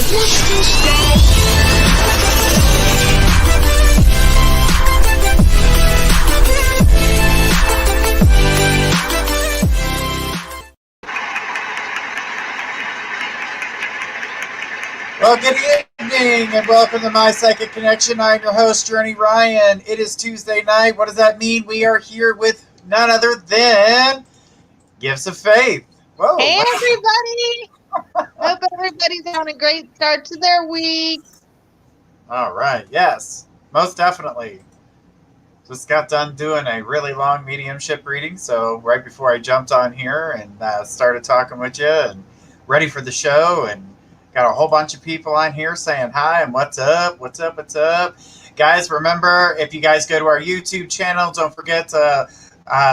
Well, good evening and welcome to My Psychic Connection. I'm your host, Journey Ryan. It is Tuesday night. What does that mean? We are here with none other than Gifts of Faith. Whoa. Hey, everybody. Hope everybody's having a great start to their week. All right. Yes, most definitely. Just got done doing a really long mediumship reading. So right before I jumped on here and started talking with you and ready for the show, and got a whole bunch of people on here saying hi and what's up. Guys, remember, if you guys go to our YouTube channel, don't forget to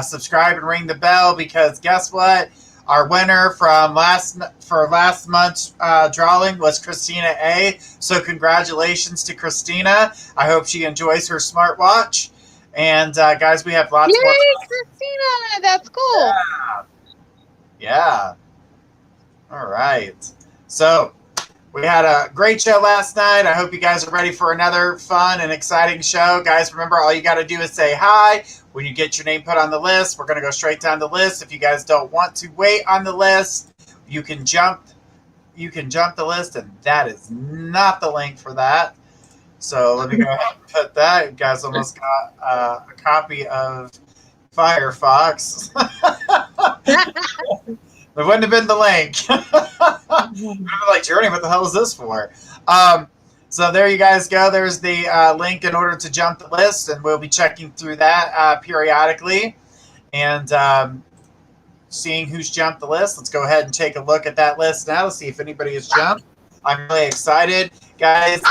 subscribe and ring the bell, because guess what? Our winner from last month's drawing was Christina A. So congratulations to Christina. I hope she enjoys her smartwatch. And guys, we have lots more. Yay, Christina! That's cool. Yeah. All right. So we had a great show last night. I hope you guys are ready for another fun and exciting show. Guys, remember, all you got to do is say hi when you get your name put on the list. We're going to go straight down the list. If you guys don't want to wait on the list, you can jump the list, and that is not the link for that. So let me go ahead and put that. You guys almost got a copy of Firefox. It wouldn't have been the link. Like, Journey, what the hell is this for? So there you guys go. There's the link in order to jump the list, and we'll be checking through that periodically and seeing who's jumped the list. Let's go ahead and take a look at that list now to see if anybody has jumped. I'm really excited. Guys,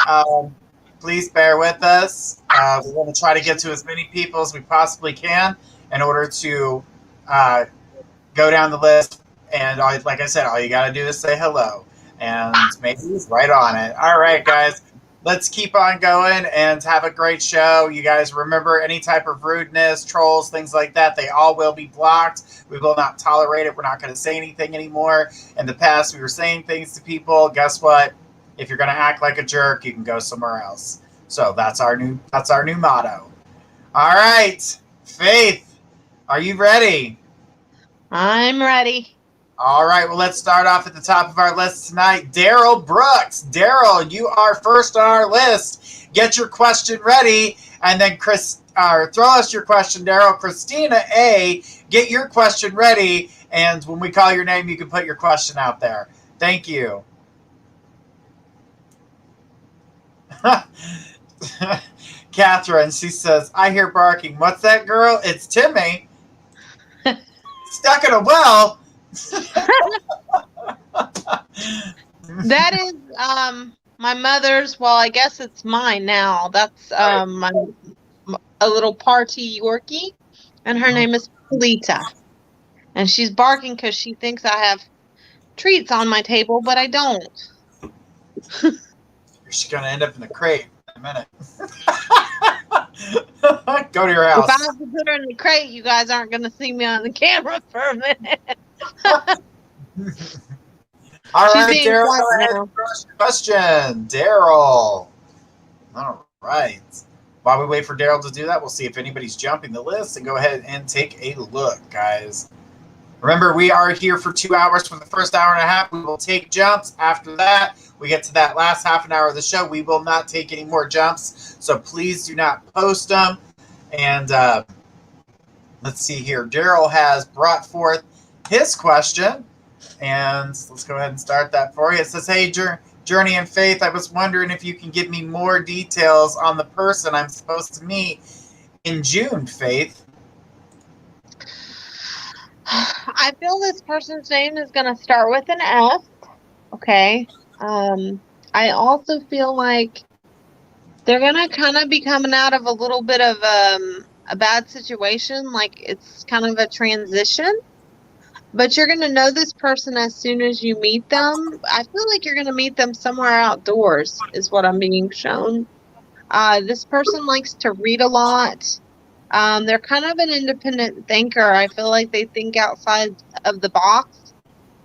please bear with us. We're going to try to get to as many people as we possibly can in order to go down the list. And like I said, all you got to do is say hello. And maybe he's right on it. All right, guys. Let's keep on going and have a great show. You guys remember, any type of rudeness, trolls, things like that, they all will be blocked. We will not tolerate it. We're not going to say anything anymore. In the past, we were saying things to people. Guess what? If you're going to act like a jerk, you can go somewhere else. So that's our new motto. All right. Faith, are you ready? I'm ready. All right, well, let's start off at the top of our list tonight. Daryl Brooks. Daryl, you are first on our list. Get your question ready, and then throw us your question, Daryl. Christina A., get your question ready, and when we call your name, you can put your question out there. Thank you. Catherine, she says, I hear barking. What's that, girl? It's Timmy. Stuck in a well. That is my mother's. Well, I guess it's mine now. That's a little party Yorkie, and her name is Polita, and she's barking because she thinks I have treats on my table, but I don't. She's gonna end up in the crate in a minute. Go to your house. If I have to put her in the crate, you guys aren't gonna see me on the camera for a minute. All right, Daryl. First question, Daryl. All right. While we wait for Daryl to do that, we'll see if anybody's jumping the list and go ahead and take a look, guys. Remember, we are here for 2 hours. For the first hour and a half, we will take jumps. After that, we get to that last half an hour of the show. We will not take any more jumps, so please do not post them. And let's see here. Daryl has brought forth his question, and let's go ahead and start that for you. It says, hey, Journey and Faith, I was wondering if you can give me more details on the person I'm supposed to meet in June, Faith. I feel this person's name is going to start with an F. Okay. I also feel like they're going to kind of be coming out of a little bit of a bad situation. Like, it's kind of a transition. But you're going to know this person as soon as you meet them. I feel like you're going to meet them somewhere outdoors is what I'm being shown. This person likes to read a lot. They're kind of an independent thinker. I feel like they think outside of the box.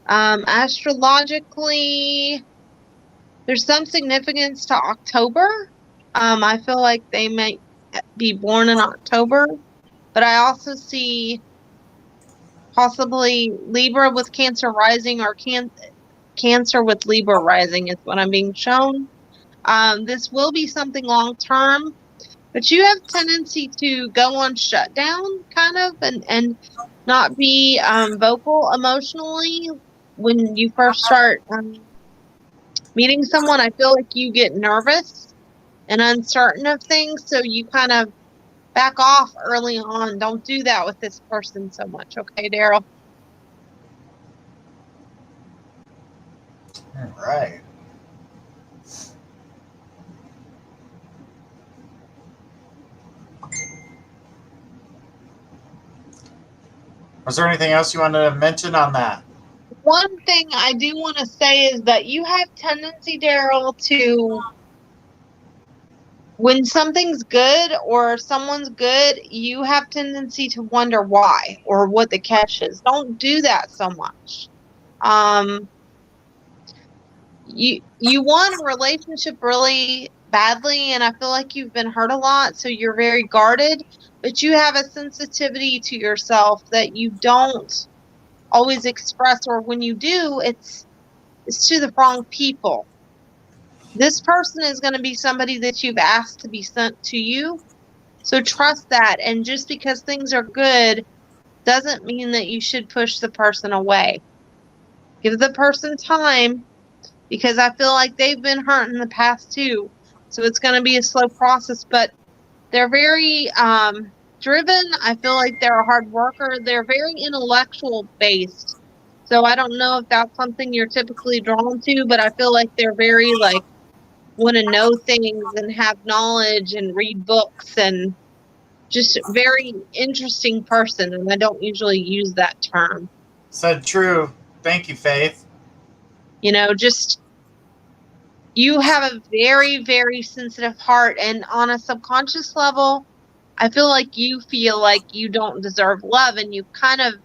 Astrologically, There's some significance to October. I feel like they may be born in October, but I also see possibly Libra with Cancer rising, or Cancer with Libra rising is what I'm being shown. This will be something long term, but you have tendency to go on shutdown kind of and not be vocal emotionally when you first start meeting someone. I feel like you get nervous and uncertain of things, so you kind of back off early on. Don't do that with this person so much, okay, Daryl? All right. Was there anything else you wanted to mention on that? One thing I do want to say is that you have tendency, Daryl, to, when something's good or someone's good, you have tendency to wonder why or what the catch is. Don't do that so much. You want a relationship really badly, and I feel like you've been hurt a lot, so you're very guarded, but you have a sensitivity to yourself that you don't always express, or when you do, it's to the wrong people. This person is going to be somebody that you've asked to be sent to you, so trust that. And just because things are good doesn't mean that you should push the person away. Give the person time, because I feel like they've been hurt in the past too, so it's going to be a slow process, but they're very driven. I feel like they're a hard worker. They're very intellectual based. So I don't know if that's something you're typically drawn to, but I feel like they're very like want to know things and have knowledge and read books, and just very interesting person. And I don't usually use that term. Said true. Thank you, Faith. You know, just you have a very, very sensitive heart, and on a subconscious level, I feel like you feel like you don't deserve love, and you kind of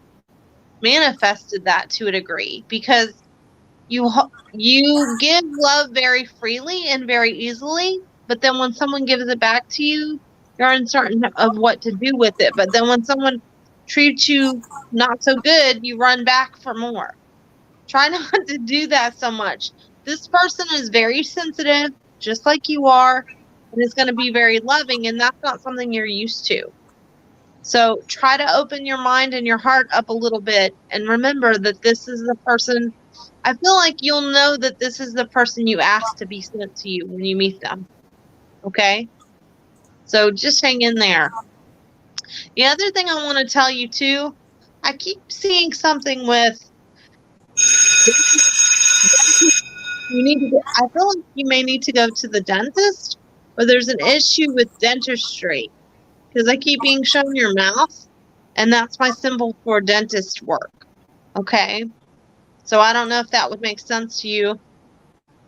manifested that to a degree, because you give love very freely and very easily, but then when someone gives it back to you, you're uncertain of what to do with it. But then when someone treats you not so good, you run back for more. Try not to do that so much. This person is very sensitive, just like you are, and is going to be very loving, and that's not something you're used to. So try to open your mind and your heart up a little bit, and remember that this is the person. I feel like you'll know that this is the person you asked to be sent to you when you meet them. Okay? So just hang in there. The other thing I want to tell you too, I keep seeing something with I feel like you may need to go to the dentist, or there's an issue with dentistry, because I keep being shown your mouth, and that's my symbol for dentist work. Okay? So I don't know if that would make sense to you,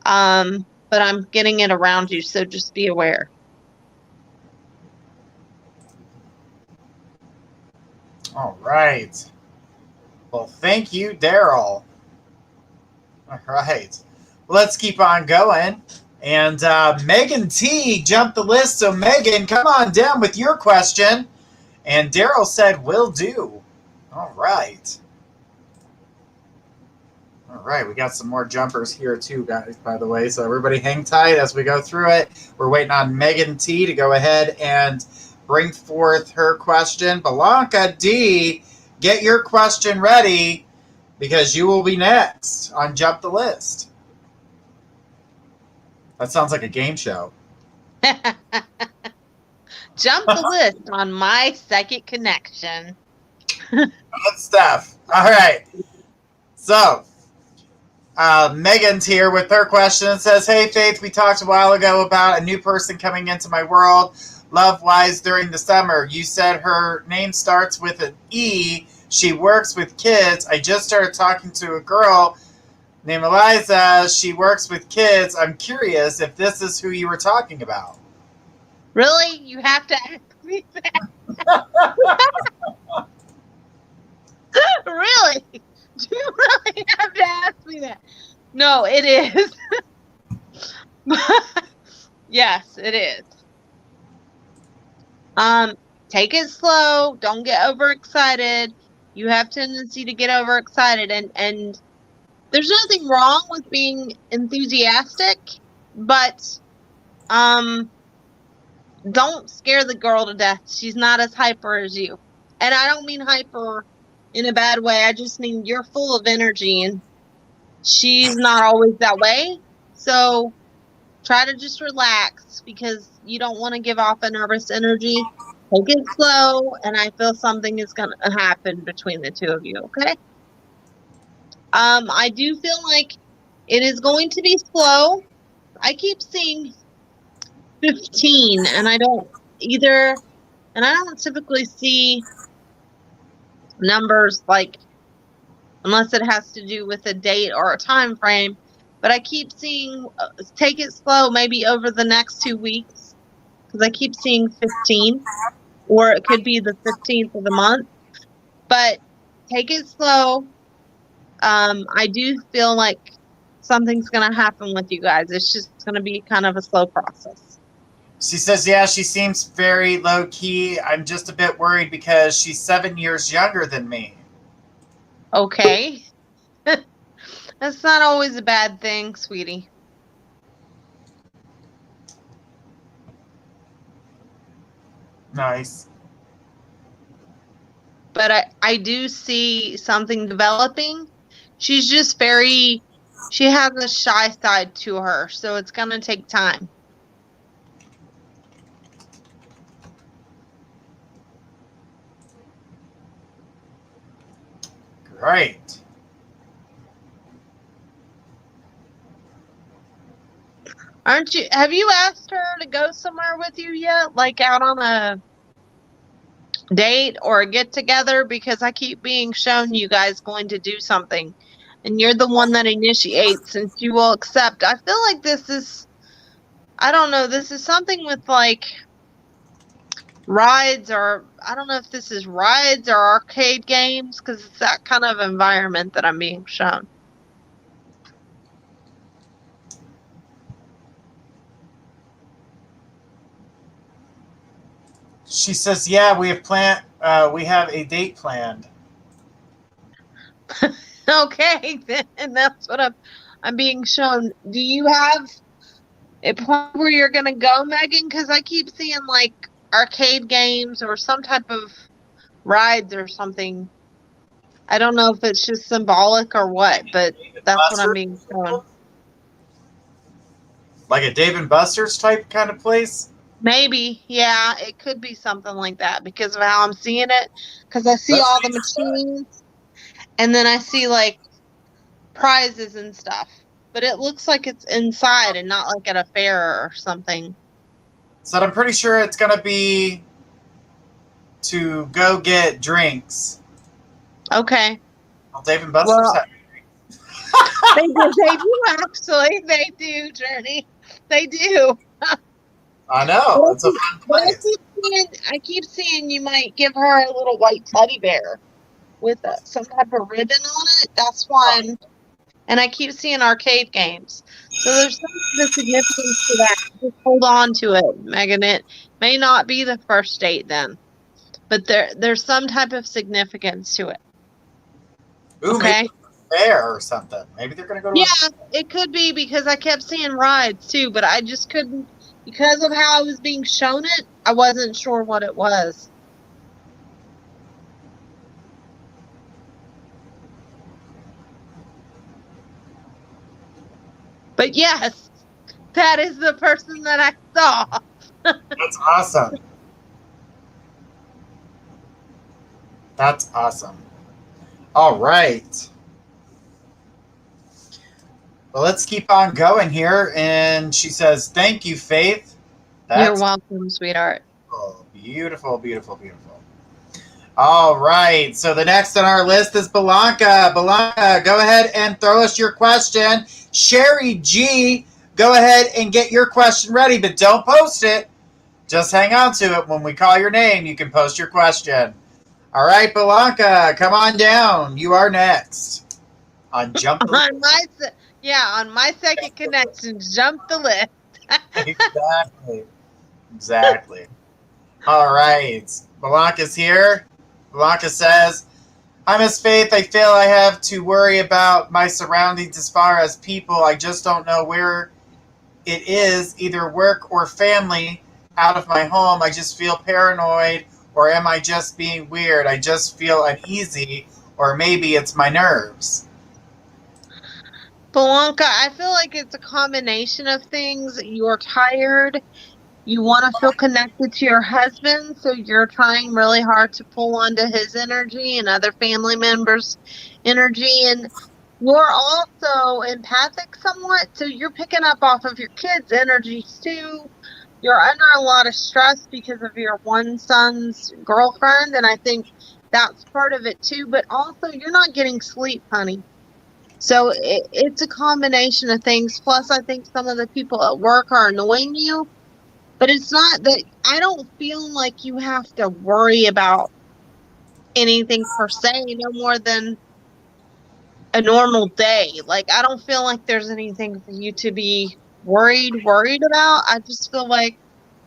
but I'm getting it around you, so just be aware. All right. Well, thank you, Daryl. All right. Let's keep on going. And Megan T jumped the list. So, Megan, come on down with your question. And Daryl said, will do. All right. All right. We got some more jumpers here, too, guys, by the way. So, everybody hang tight as we go through it. We're waiting on Megan T to go ahead and bring forth her question. Blanca D, get your question ready, because you will be next on Jump the List. That sounds like a game show. Jump the list on my Psychic Connection. Good stuff. All right. So, Megan's here with her question. It says, hey, Faith, we talked a while ago about a new person coming into my world, love-wise, during the summer. You said her name starts with an E. She works with kids. I just started talking to a girl named Eliza. She works with kids. I'm curious if this is who you were talking about. Really? You have to ask me that? Really? Do you really have to ask me that? No, it is. Yes, it is. Take it slow. Don't get overexcited. You have tendency to get overexcited, and there's nothing wrong with being enthusiastic, but don't scare the girl to death. She's not as hyper as you. And I don't mean hyper in a bad way. I just mean you're full of energy and she's not always that way. So try to just relax because you don't want to give off a nervous energy. Take it slow, and I feel something is going to happen between the two of you, okay? I do feel like it is going to be slow. I keep seeing 15, and I don't typically see numbers like, unless it has to do with a date or a time frame, but I keep seeing take it slow maybe over the next 2 weeks, because I keep seeing 15, or it could be the 15th of the month, but take it slow. I do feel like something's going to happen with you guys. It's just going to be kind of a slow process. She says, yeah, she seems very low-key. I'm just a bit worried because she's 7 years younger than me. Okay. That's not always a bad thing, sweetie. Nice. But I do see something developing. She's just she has a shy side to her, so it's going to take time. Great. Have you asked her to go somewhere with you yet? Like out on a date or a get together? Because I keep being shown you guys going to do something and you're the one that initiates and she will accept. I feel like this is, I don't know, this is something with like rides, or I don't know if this is rides or arcade games, because it's that kind of environment that I'm being shown. She says, yeah, we have a date planned. Okay, then that's what I'm being shown. Do you have a plan where you're gonna go, Megan? Because I keep seeing like arcade games or some type of rides or something. I don't know if it's just symbolic or what, but that's what I'm being shown. Like a Dave & Buster's type kind of place? Maybe, yeah, it could be something like that because of how I'm seeing it. Because I see all the machines, and then I see like prizes and stuff. But it looks like it's inside and not like at a fair or something. So I'm pretty sure it's going to be to go get drinks. Okay. Well, Dave & Buster's have drinks. They do, actually. They do, Journey. They do. I know. It's a fun place. I keep seeing you might give her a little white teddy bear with some type of ribbon on it. That's why and I keep seeing arcade games. So there's some significance to that. Just hold on to it, Megan. It may not be the first date then, but there's some type of significance to it. Ooh, okay. Maybe fair or something. Maybe they're going to go to it could be because I kept seeing rides too, but I just couldn't, because of how I was being shown it, I wasn't sure what it was. But yes, that is the person that I saw. That's awesome. That's awesome. All right. Well, let's keep on going here. And she says, thank you, Faith. You're welcome, sweetheart. Oh, beautiful, beautiful, beautiful. All right. So the next on our list is Belanca. Belanca, go ahead and throw us your question. Sherry G, go ahead and get your question ready, but don't post it. Just hang on to it. When we call your name, you can post your question. All right, Belanca, come on down. You are next. On Jump. Yeah, on my second connection, jump the list. Exactly. Exactly. All right. Blanca's here. Blanca says, "Hi, Miss Faith. I feel I have to worry about my surroundings as far as people. I just don't know where it is, either work or family, out of my home. I just feel paranoid, or am I just being weird? I just feel uneasy, or maybe it's my nerves." Blanca, I feel like it's a combination of things. You're tired. You want to feel connected to your husband, so you're trying really hard to pull onto his energy and other family members' energy. And you're also empathic somewhat, so you're picking up off of your kids' energies too. You're under a lot of stress because of your one son's girlfriend, and I think that's part of it too. But also, you're not getting sleep, honey. So it's a combination of things. Plus, I think some of the people at work are annoying you. But it's not that I don't feel like you have to worry about anything per se, no more than a normal day. Like, I don't feel like there's anything for you to be worried about. I just feel like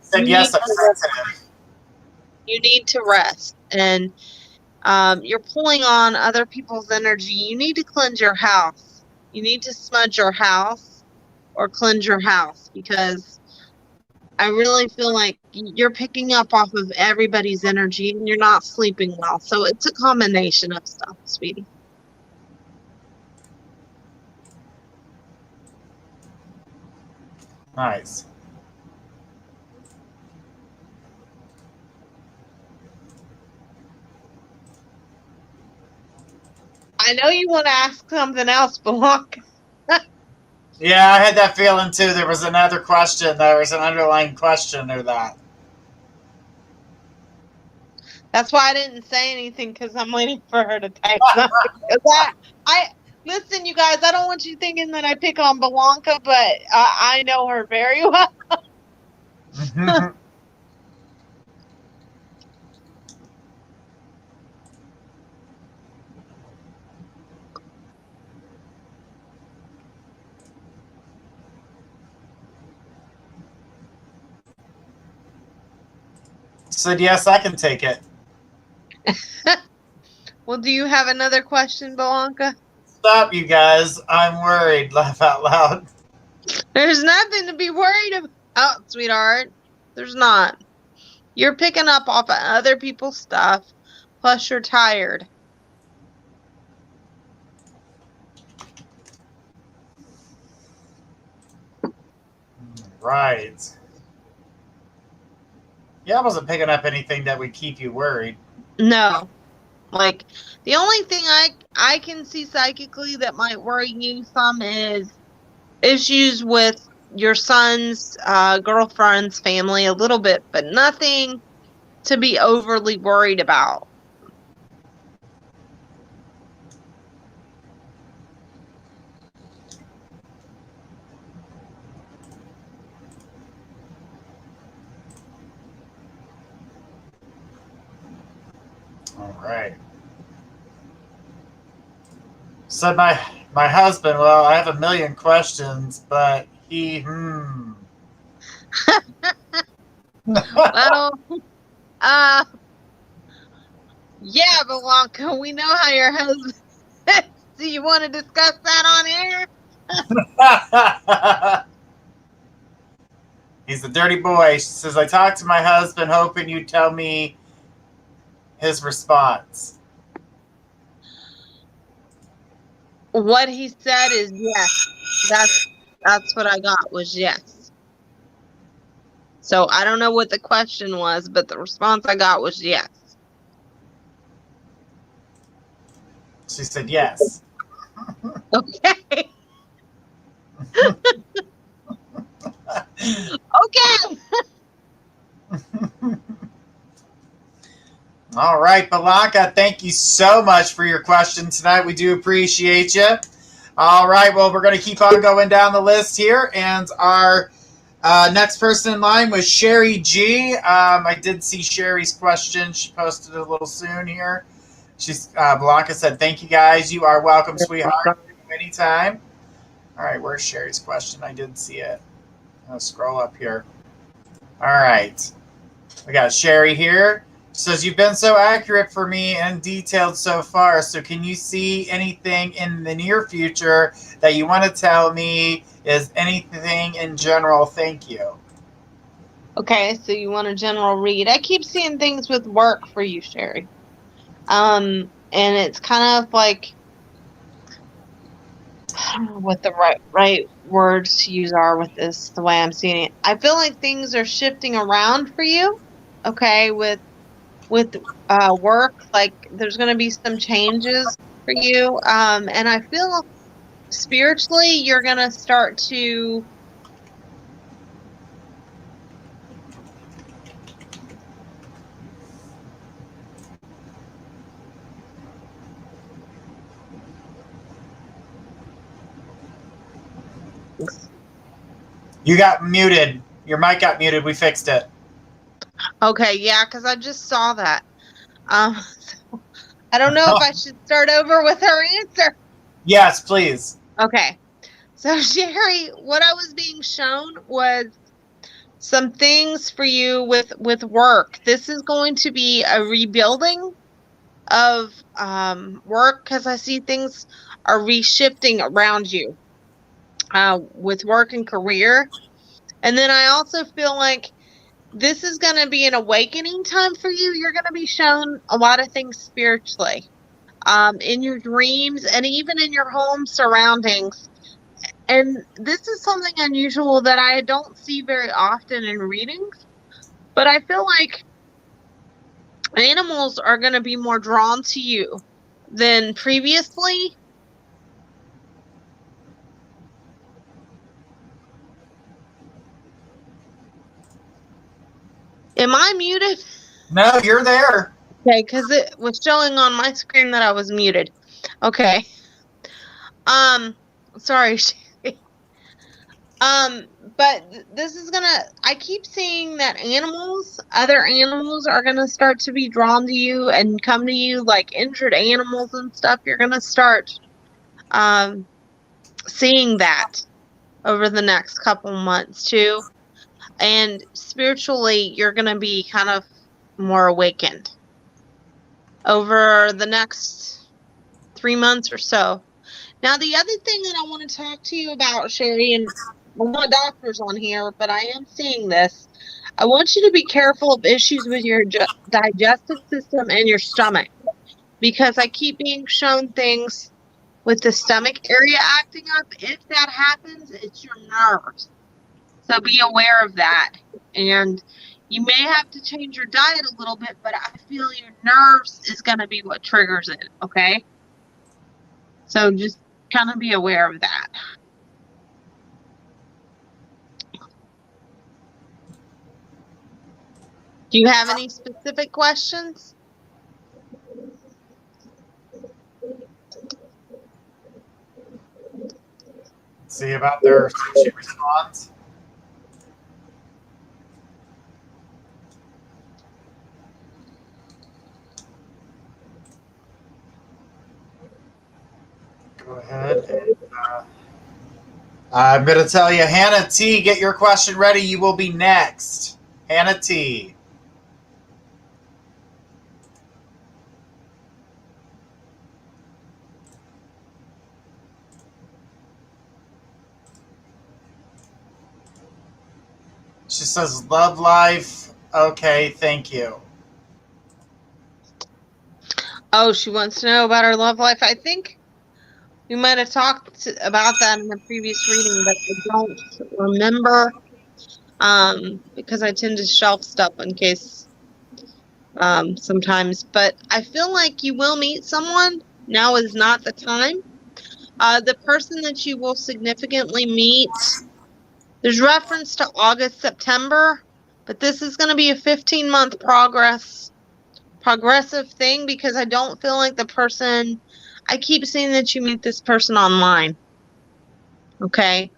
Said, you need yes, I'm to, sensitive. you need to rest. And you're pulling on other people's energy. You need to cleanse your house. You need to smudge your house or cleanse your house, because I really feel like you're picking up off of everybody's energy and you're not sleeping well. So it's a combination of stuff, sweetie. Nice. I know you want to ask something else, Blanca. Yeah, I had that feeling too. There was another question. There was an underlying question or that. That's why I didn't say anything, because I'm waiting for her to type something. Listen, you guys, I don't want you thinking that I pick on Blanca, but I know her very well. Said, yes, I can take it. Well, do you have another question, Blanca? Stop, you guys. I'm worried. Laugh out loud. There's nothing to be worried about, sweetheart. There's not. You're picking up off of other people's stuff, plus you're tired. Right. Yeah, I wasn't picking up anything that would keep you worried. No. Like, the only thing I can see psychically that might worry you some is issues with your son's girlfriend's family a little bit, but nothing to be overly worried about. All right. Said my husband, well, I have a million questions, but he, Well, yeah, Blanca, we know how your husband is. Do you want to discuss that on air? He's a dirty boy. She says, I talked to my husband hoping you'd tell me his response. What he said is yes. That's what I got, was yes. So I don't know what the question was, but the response I got was yes. She said yes. Okay. Okay. All right, Blanca, thank you so much for your question tonight. We do appreciate you. All right, well, we're going to keep on going down the list here. And our next person in line was Sherry G. I did see Sherry's question. She posted it a little soon here. Blanca said, thank you, guys. You are welcome, sweetheart. Anytime. All right, where's Sherry's question? I did see it. I'll scroll up here. All right. We got Sherry here. She says, you've been so accurate for me and detailed so far. So can you see anything in the near future that you want to tell me? Is anything in general? Thank you. Okay, so you want a general read. I keep seeing things with work for you, Sherry. And it's kind of like, I don't know what the right words to use are with this, the way I'm seeing it. I feel like things are shifting around for you, okay, with work. Like there's going to be some changes for you. And I feel spiritually you're going to start to You got muted. Your mic got muted. We fixed it. Okay, yeah, because I just saw that. So I don't know if I should start over with her answer. Yes, please. Okay. So Sherry, what I was being shown was some things for you with work. This is going to be a rebuilding of work because I see things are reshifting around you with work and career. And then I also feel like this is going to be an awakening time for you. You're going to be shown a lot of things spiritually in your dreams and even in your home surroundings. And this is something unusual that I don't see very often in readings, but I feel like animals are going to be more drawn to you than previously. Am I muted? No, you're there. Okay, because it was showing on my screen that I was muted. Okay. Sorry. But this is I keep seeing that other animals are gonna start to be drawn to you and come to you, like injured animals and stuff. You're gonna start, seeing that over the next couple months too. And spiritually, you're gonna be kind of more awakened over the next 3 months or so. Now, the other thing that I want to talk to you about, Sherry, and we're not doctors on here, but I am seeing this. I want you to be careful of issues with your digestive system and your stomach because I keep being shown things with the stomach area acting up. If that happens, it's your nerves. So be aware of that. And you may have to change your diet a little bit, but I feel your nerves is going to be what triggers it, okay? So just kind of be aware of that. Do you have any specific questions? See about their sushi response. Go ahead. And, I'm going to tell you, Hannah T, get your question ready. You will be next. Hannah T. She says, love life. Okay, thank you. Oh, she wants to know about her love life. I think we might have talked about that in the previous reading, but I don't remember because I tend to shelf stuff in case sometimes. But I feel like you will meet someone. Now is not the time. The person that you will significantly meet, there's reference to August, September, but this is going to be a 15-month progressive thing because I don't feel like I keep seeing that you meet this person online. Okay.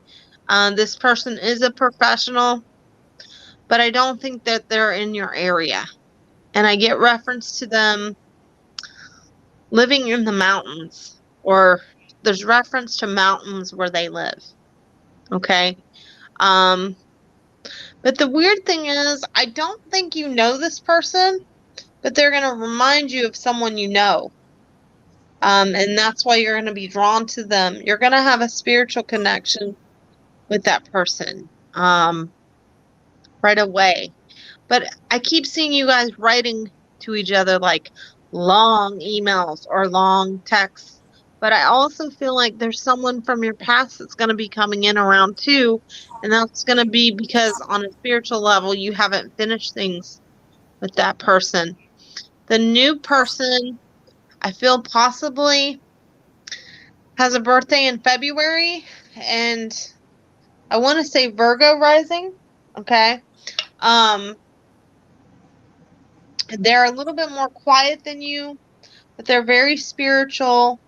This person is a professional, but I don't think that they're in your area. And I get reference to them living in the mountains or there's reference to mountains where they live. Okay. But the weird thing is, I don't think you know this person, but they're going to remind you of someone you know. And that's why you're going to be drawn to them. You're going to have a spiritual connection with that person right away. But I keep seeing you guys writing to each other like long emails or long texts. But I also feel like there's someone from your past that's going to be coming in around too. And that's going to be because on a spiritual level, you haven't finished things with that person. The new person, I feel possibly has a birthday in February. And I want to say Virgo rising. Okay. They're a little bit more quiet than you, but they're very spiritual.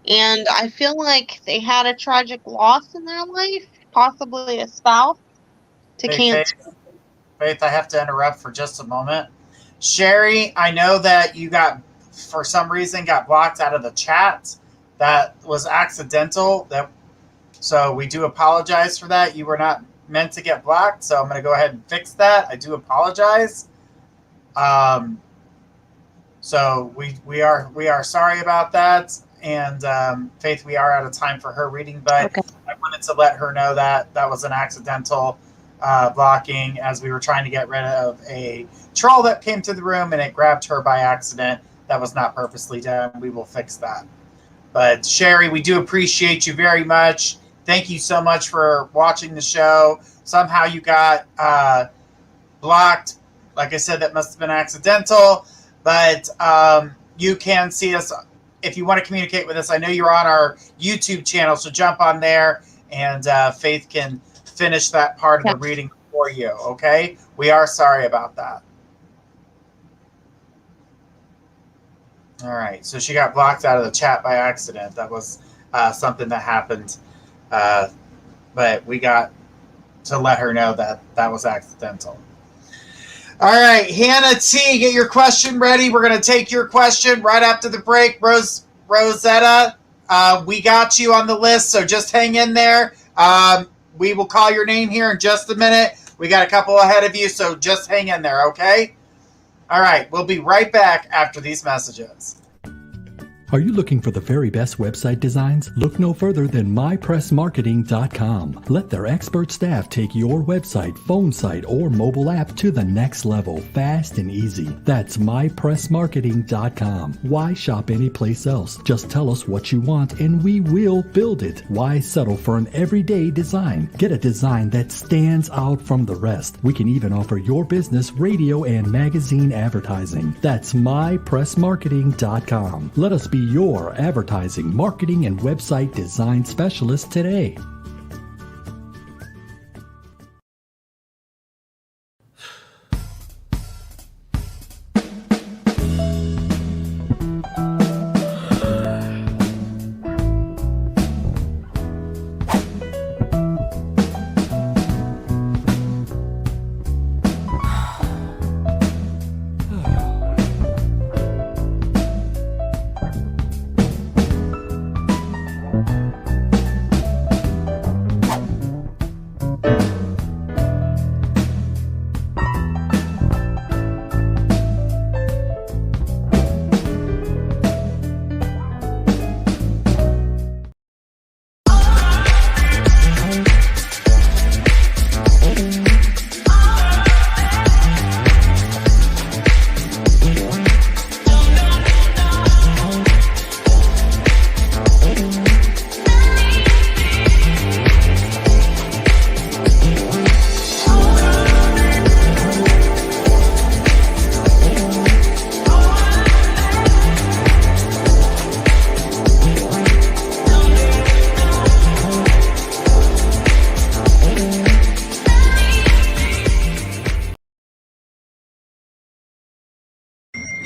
And I feel like they had a tragic loss in their life, possibly a spouse, to cancer. Faith, I have to interrupt for just a moment. Sherry, I know that you for some reason, got blocked out of the chat. That was accidental. So we do apologize for that. You were not meant to get blocked, so I'm going to go ahead and fix that. I do apologize. So we are sorry about that. And Faith, we are out of time for her reading, but okay. I wanted to let her know that was an accidental blocking as we were trying to get rid of a troll that came to the room and it grabbed her by accident. That was not purposely done. We will fix that. But Sherry, we do appreciate you very much. Thank you so much for watching the show. Somehow you got blocked. Like I said, that must have been accidental. But you can see us if you want to communicate with us. I know you're on our YouTube channel, so jump on there and Faith can finish that part of the reading for you, okay? We are sorry about that. All right, so she got blocked out of the chat by accident. That was something that happened, but we got to let her know that was accidental. All right, Hannah T, get your question ready. We're going to take your question right after the break. Rosetta, we got you on the list, so just hang in there. We will call your name here in just a minute. We got a couple ahead of you, so just hang in there, okay? All right, we'll be right back after these messages. Are you looking for the very best website designs? Look no further than mypressmarketing.com. Let their expert staff take your website, phone site, or mobile app to the next level, fast and easy. That's mypressmarketing.com. Why shop anyplace else? Just tell us what you want and we will build it. Why settle for an everyday design? Get a design that stands out from the rest. We can even offer your business radio and magazine advertising. That's mypressmarketing.com. Let us be your advertising, marketing, and website design specialist today.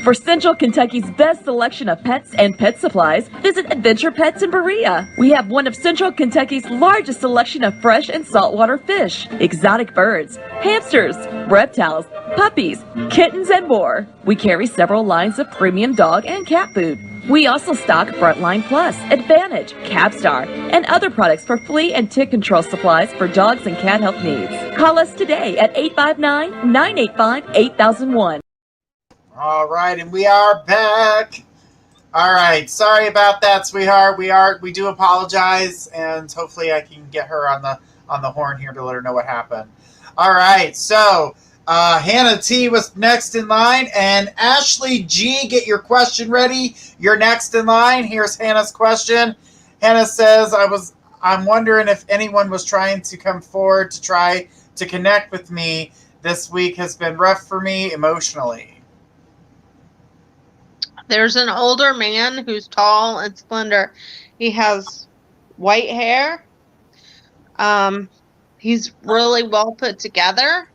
For Central Kentucky's best selection of pets and pet supplies, visit Adventure Pets in Berea. We have one of Central Kentucky's largest selection of fresh and saltwater fish, exotic birds, hamsters, reptiles, puppies, kittens, and more. We carry several lines of premium dog and cat food. We also stock Frontline Plus, Advantage, Capstar, and other products for flea and tick control supplies for dogs and cat health needs. Call us today at 859-985-8001. All right, and we are back. All right, sorry about that, sweetheart. We do apologize, and hopefully I can get her on the horn here to let her know what happened. All right, so Hannah T was next in line, and Ashley G, get your question ready. You're next in line. Here's Hannah's question. Hannah says, I'm wondering if anyone was trying to come forward to try to connect with me. This week has been rough for me emotionally. There's an older man who's tall and slender. He has white hair. He's really well put together.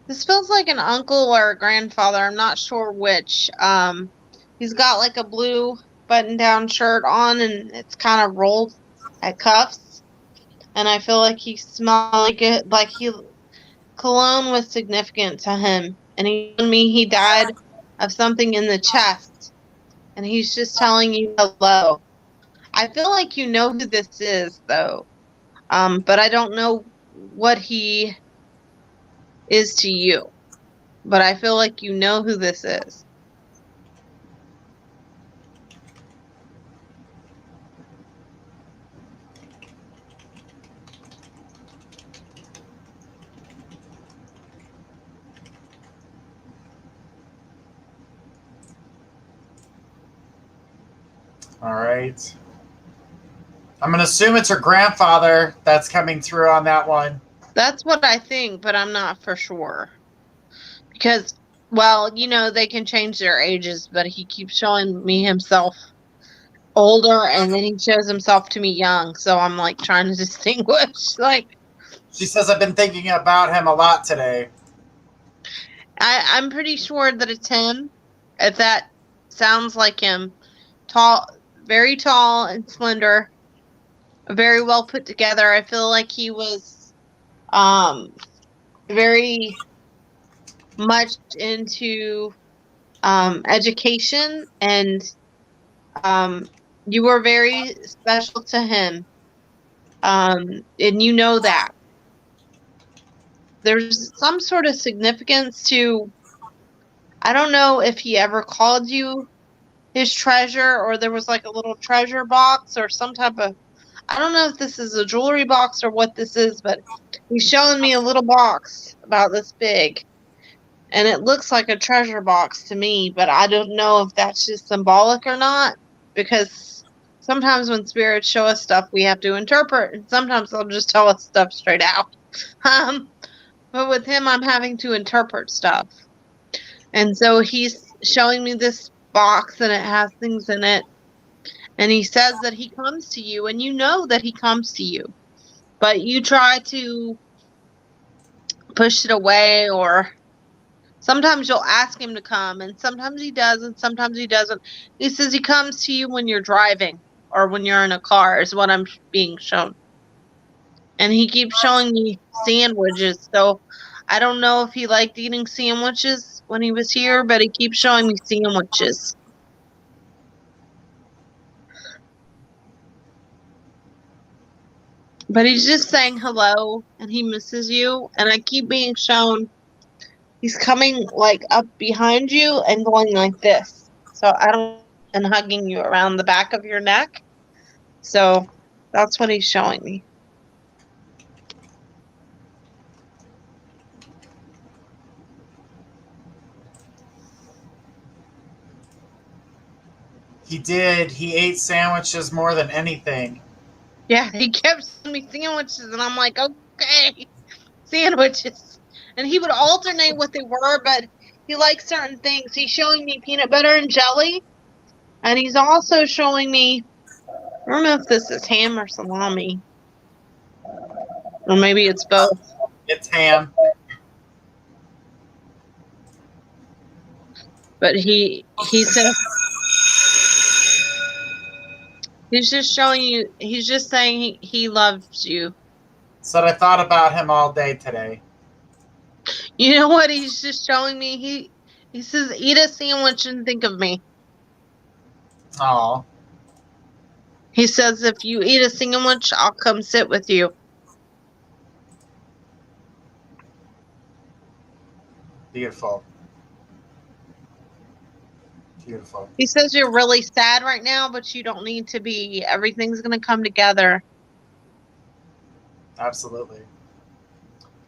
This feels like an uncle or a grandfather. I'm not sure which. He's got like a blue button-down shirt on, and it's kind of rolled at cuffs. And I feel like he smells like cologne was significant to him. And he told me he died of something in the chest. And he's just telling you hello. I feel like you know who this is, though. But I don't know what he is to you. But I feel like you know who this is. All right. I'm going to assume it's her grandfather that's coming through on that one. That's what I think, but I'm not for sure. Because, well, you know, they can change their ages, but he keeps showing me himself older, and then he shows himself to me young. So I'm, like, trying to distinguish. Like, she says, I've been thinking about him a lot today. I'm pretty sure that it's him. If that sounds like him. Tall, very tall and slender. Very well put together. I feel like he was very much into education, and you were very special to him, and you know that. There's some sort of significance to, I don't know if he ever called you his treasure, or there was like a little treasure box or some type of, I don't know if this is a jewelry box or what this is, but he's showing me a little box about this big. And it looks like a treasure box to me, but I don't know if that's just symbolic or not, because sometimes when spirits show us stuff, we have to interpret, and sometimes they'll just tell us stuff straight out. But with him, I'm having to interpret stuff. And so he's showing me this box, and it has things in it. And he says that he comes to you, and you know that he comes to you. But you try to push it away, or sometimes you'll ask him to come, and sometimes he does, and sometimes he doesn't. He says he comes to you when you're driving or when you're in a car, is what I'm being shown. And he keeps showing me sandwiches, so I don't know if he liked eating sandwiches when he was here, but he keeps showing me sandwiches. But he's just saying hello, and he misses you, and I keep being shown he's coming, like, up behind you and going like this. So I don't, and hugging you around the back of your neck. So that's what he's showing me. He did. He ate sandwiches more than anything. Yeah, he kept sending me sandwiches, and I'm like, okay, sandwiches. And he would alternate what they were, but he likes certain things. He's showing me peanut butter and jelly, and he's also showing me, I don't know if this is ham or salami, or maybe it's both. It's ham. But he said, he's just showing you, he's just saying he loves you. Said I thought about him all day today. You know what he's just showing me? He says, eat a sandwich and think of me. Oh, He says, if you eat a sandwich, I'll come sit with you. beautiful. Beautiful. He says you're really sad right now, but you don't need to be. Everything's going to come together. Absolutely.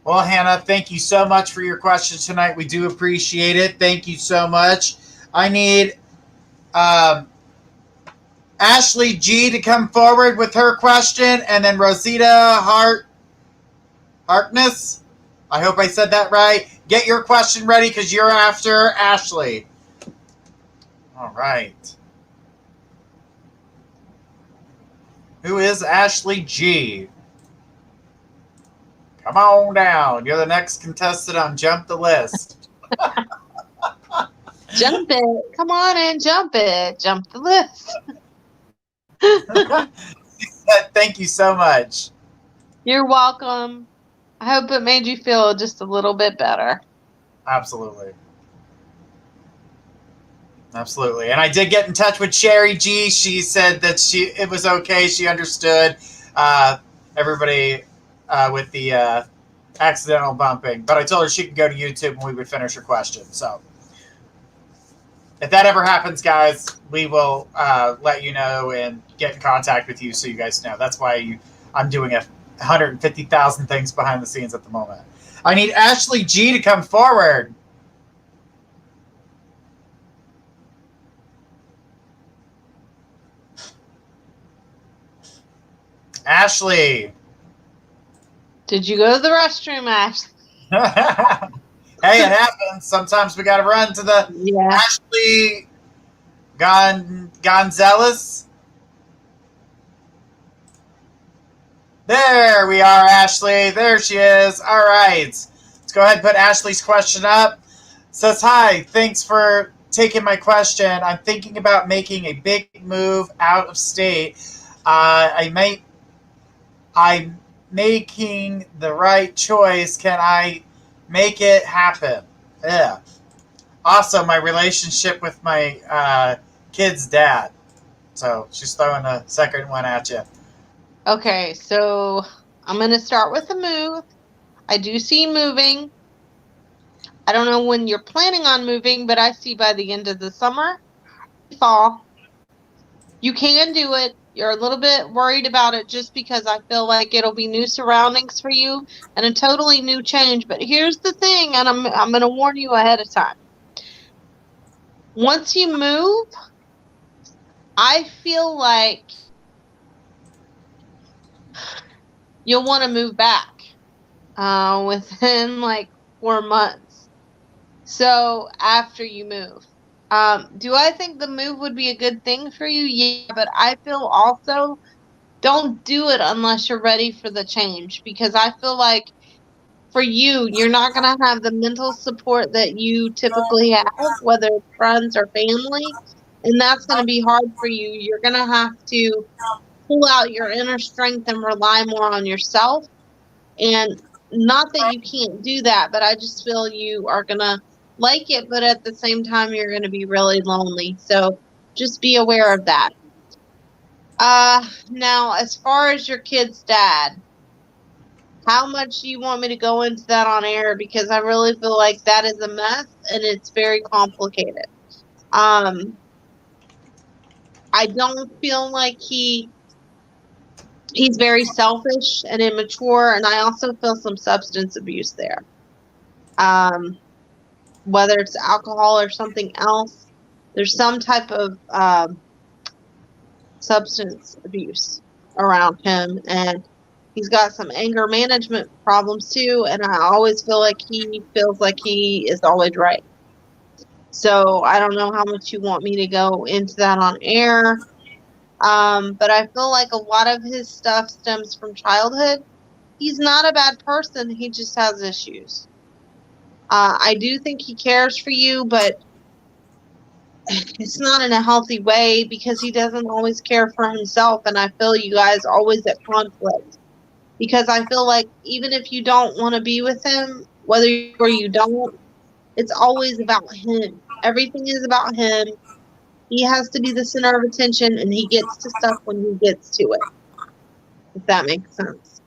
Well, Hannah, thank you so much for your question tonight. We do appreciate it. Thank you so much. I need Ashley G to come forward with her question, and then Rosita Harkness. I hope I said that right. Get your question ready because you're after Ashley. All right. Who is Ashley G? Come on down. You're the next contestant on Jump the List. Jump it. Come on and jump it. Jump the list. Thank you so much. You're welcome. I hope it made you feel just a little bit better. Absolutely. Absolutely. And I did get in touch with Sherry G. She said that it was okay. She understood everybody with the accidental bumping. But I told her she could go to YouTube and we would finish her question. So if that ever happens, guys, we will let you know and get in contact with you so you guys know. That's why I'm doing 150,000 things behind the scenes at the moment. I need Ashley G to come forward. Ashley. Did you go to the restroom, Ashley? Hey, it happens. Sometimes we got to run to the Ashley Gonzalez. There we are, Ashley. There she is. All right. Let's go ahead and put Ashley's question up. Says, hi, thanks for taking my question. I'm thinking about making a big move out of state. I'm making the right choice. Can I make it happen? Yeah. Also, my relationship with my kid's dad. So she's throwing a second one at you. Okay, so I'm going to start with a move. I do see moving. I don't know when you're planning on moving, but I see by the end of the summer, fall. You can do it. You're a little bit worried about it just because I feel like it'll be new surroundings for you and a totally new change. But here's the thing, and I'm going to warn you ahead of time. Once you move, I feel like you'll want to move back within like 4 months. So after you move. Do I think the move would be a good thing for you? Yeah, but I feel also don't do it unless you're ready for the change, because I feel like for you, you're not going to have the mental support that you typically have, whether it's friends or family, and that's going to be hard for you. You're going to have to pull out your inner strength and rely more on yourself. And not that you can't do that, but I just feel you are going to like it, but at the same time, you're going to be really lonely. So just be aware of that. Now, as far as your kid's dad, how much do you want me to go into that on air? Because I really feel like that is a mess and it's very complicated. I don't feel like he's very selfish and immature, and I also feel some substance abuse there. Whether it's alcohol or something else, there's some type of substance abuse around him, and he's got some anger management problems too, and I always feel like he feels like he is always right. So I don't know how much you want me to go into that on air, but I feel like a lot of his stuff stems from childhood. He's not a bad person, he just has issues. I do think he cares for you, but it's not in a healthy way because he doesn't always care for himself, and I feel you guys always at conflict. Because I feel like even if you don't want to be with him, whether or you don't, it's always about him. Everything is about him. he has to be the center of attention, and he gets to stuff when he gets to it. If that makes sense.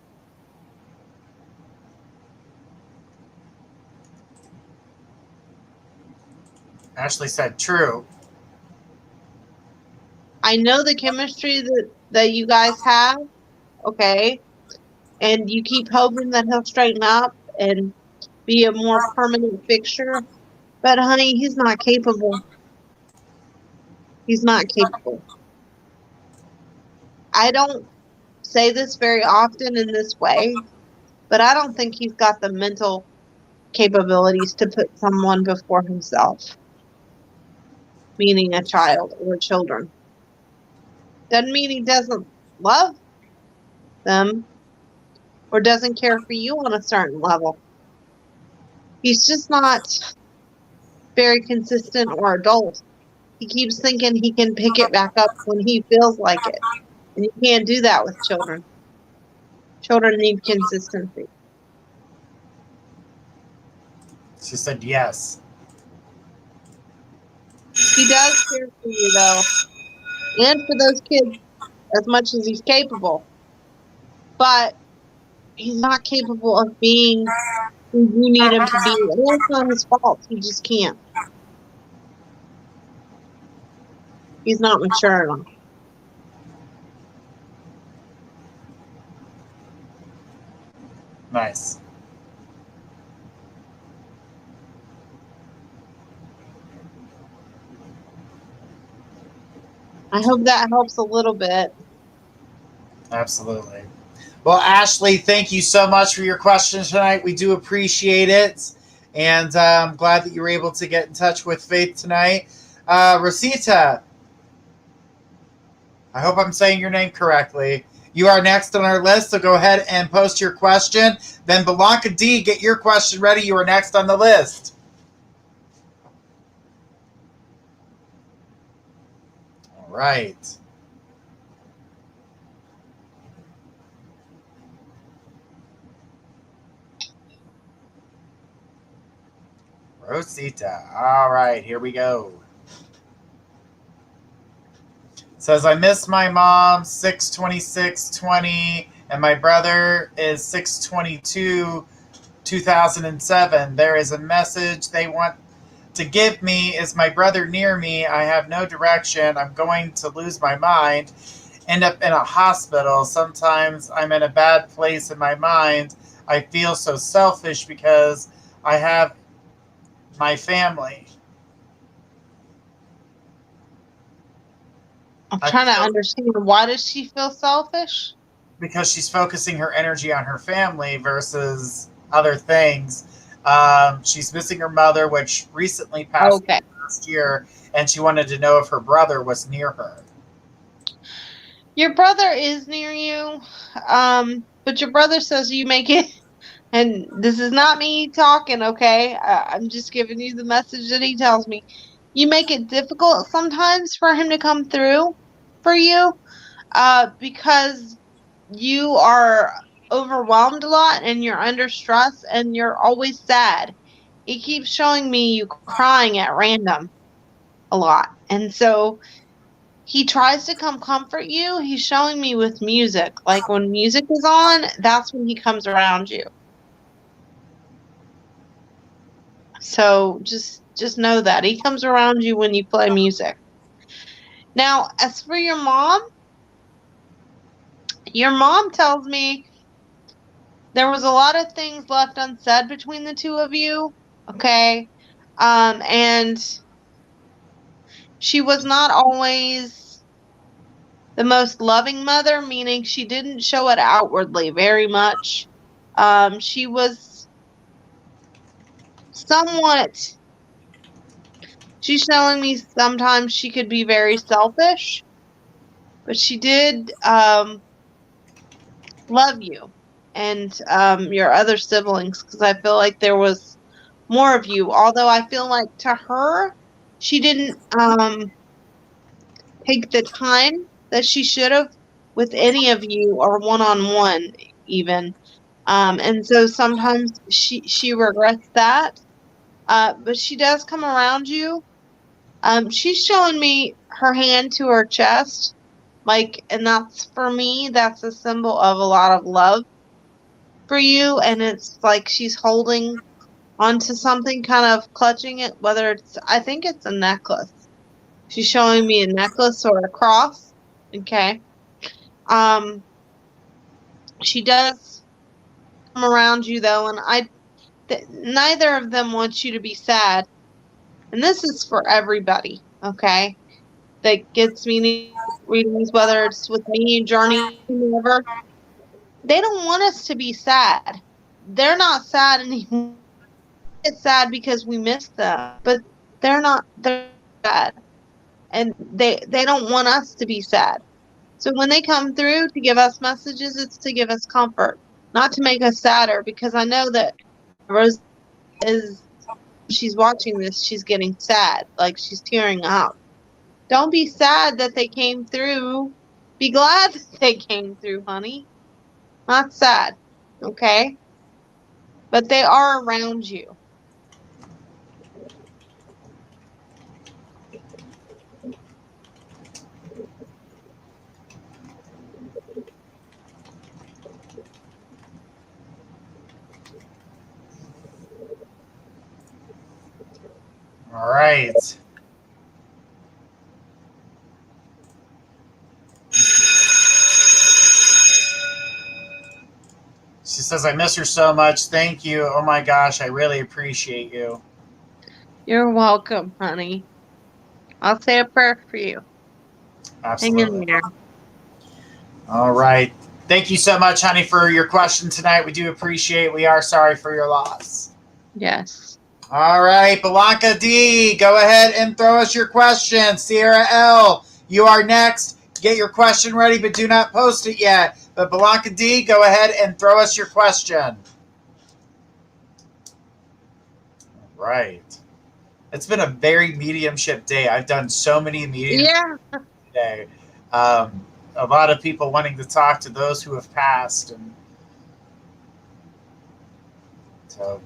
Ashley said, true. I know the chemistry that you guys have, okay? And you keep hoping that he'll straighten up and be a more permanent fixture. But, honey, he's not capable. He's not capable. I don't say this very often in this way, but I don't think he's got the mental capabilities to put someone before himself, meaning a child or children. Doesn't mean he doesn't love them or doesn't care for you on a certain level. He's just not very consistent or adult. He keeps thinking he can pick it back up when he feels like it. And you can't do that with children. Children need consistency. She said yes. He does care for you, though. And for those kids as much as he's capable. But he's not capable of being who you need him to be. And that's not his fault. He just can't. He's not mature enough. Nice. I hope that helps a little bit. Absolutely. Well, Ashley, thank you so much for your questions tonight. We do appreciate it. And I'm glad that you were able to get in touch with Faith tonight. Rosita, I hope I'm saying your name correctly. You are next on our list, so go ahead and post your question. Then Blanca D, get your question ready. You are next on the list. All right. Rosita. All right, here we go. Says, I miss my mom, 6/26/20, and my brother is 6/22/2007. There is a message they want to give me. Is my brother near me? I have no direction. I'm going to lose my mind, end up in a hospital. Sometimes I'm in a bad place in my mind. I feel so selfish because I have my family. I'm trying to understand. Why does she feel selfish? Because she's focusing her energy on her family versus other things. She's missing her mother, which recently passed last year, and she wanted to know if her brother was near her. Your brother is near you, but your brother says you make it, and this is not me talking, okay? I'm just giving you the message that he tells me. You make it difficult sometimes for him to come through for you because you are overwhelmed a lot and you're under stress and you're always sad. He keeps showing me you crying at random a lot. And so he tries to come comfort you. He's showing me with music. Like when music is on, that's when he comes around you. So just know that. He comes around you when you play music. Now, as for your mom tells me there was a lot of things left unsaid between the two of you, okay? And she was not always the most loving mother, meaning she didn't show it outwardly very much. She was somewhat... She's showing me sometimes she could be very selfish, but she did love you and your other siblings, because I feel like there was more of you. Although I feel like to her, she didn't take the time that she should have with any of you or one-on-one even. And so sometimes she regrets that. But she does come around you. She's showing me her hand to her chest, like, and that's, for me, that's a symbol of a lot of love for you, and it's like she's holding onto something, kind of clutching it, whether it's, I think it's a necklace. She's showing me a necklace or a cross. Okay. She does come around you though, and neither of them wants you to be sad. And this is for everybody, okay? That gets me readings, whether it's with me, Journey, whoever. They don't want us to be sad. They're not sad anymore. It's sad because we miss them, but they're sad. And they don't want us to be sad. So when they come through to give us messages, it's to give us comfort, not to make us sadder, because I know that Rose she's watching this, she's getting sad, like she's tearing up. Don't be sad that they came through. Be glad that they came through, honey. Not sad, okay? But they are around you. All right. She says, I miss her so much. Thank you. Oh my gosh, I really appreciate you. You're welcome, honey. I'll say a prayer for you. Absolutely. Hang in there. All right. Thank you so much, honey, for your question tonight. We do appreciate it. We are sorry for your loss. Yes. All right, Blanca D, go ahead and throw us your question. Sierra L, you are next. Get your question ready, but do not post it yet. But Blanca D, go ahead and throw us your question. Right. It's been a very mediumship day. I've done so many mediums today. A lot of people wanting to talk to those who have passed, and so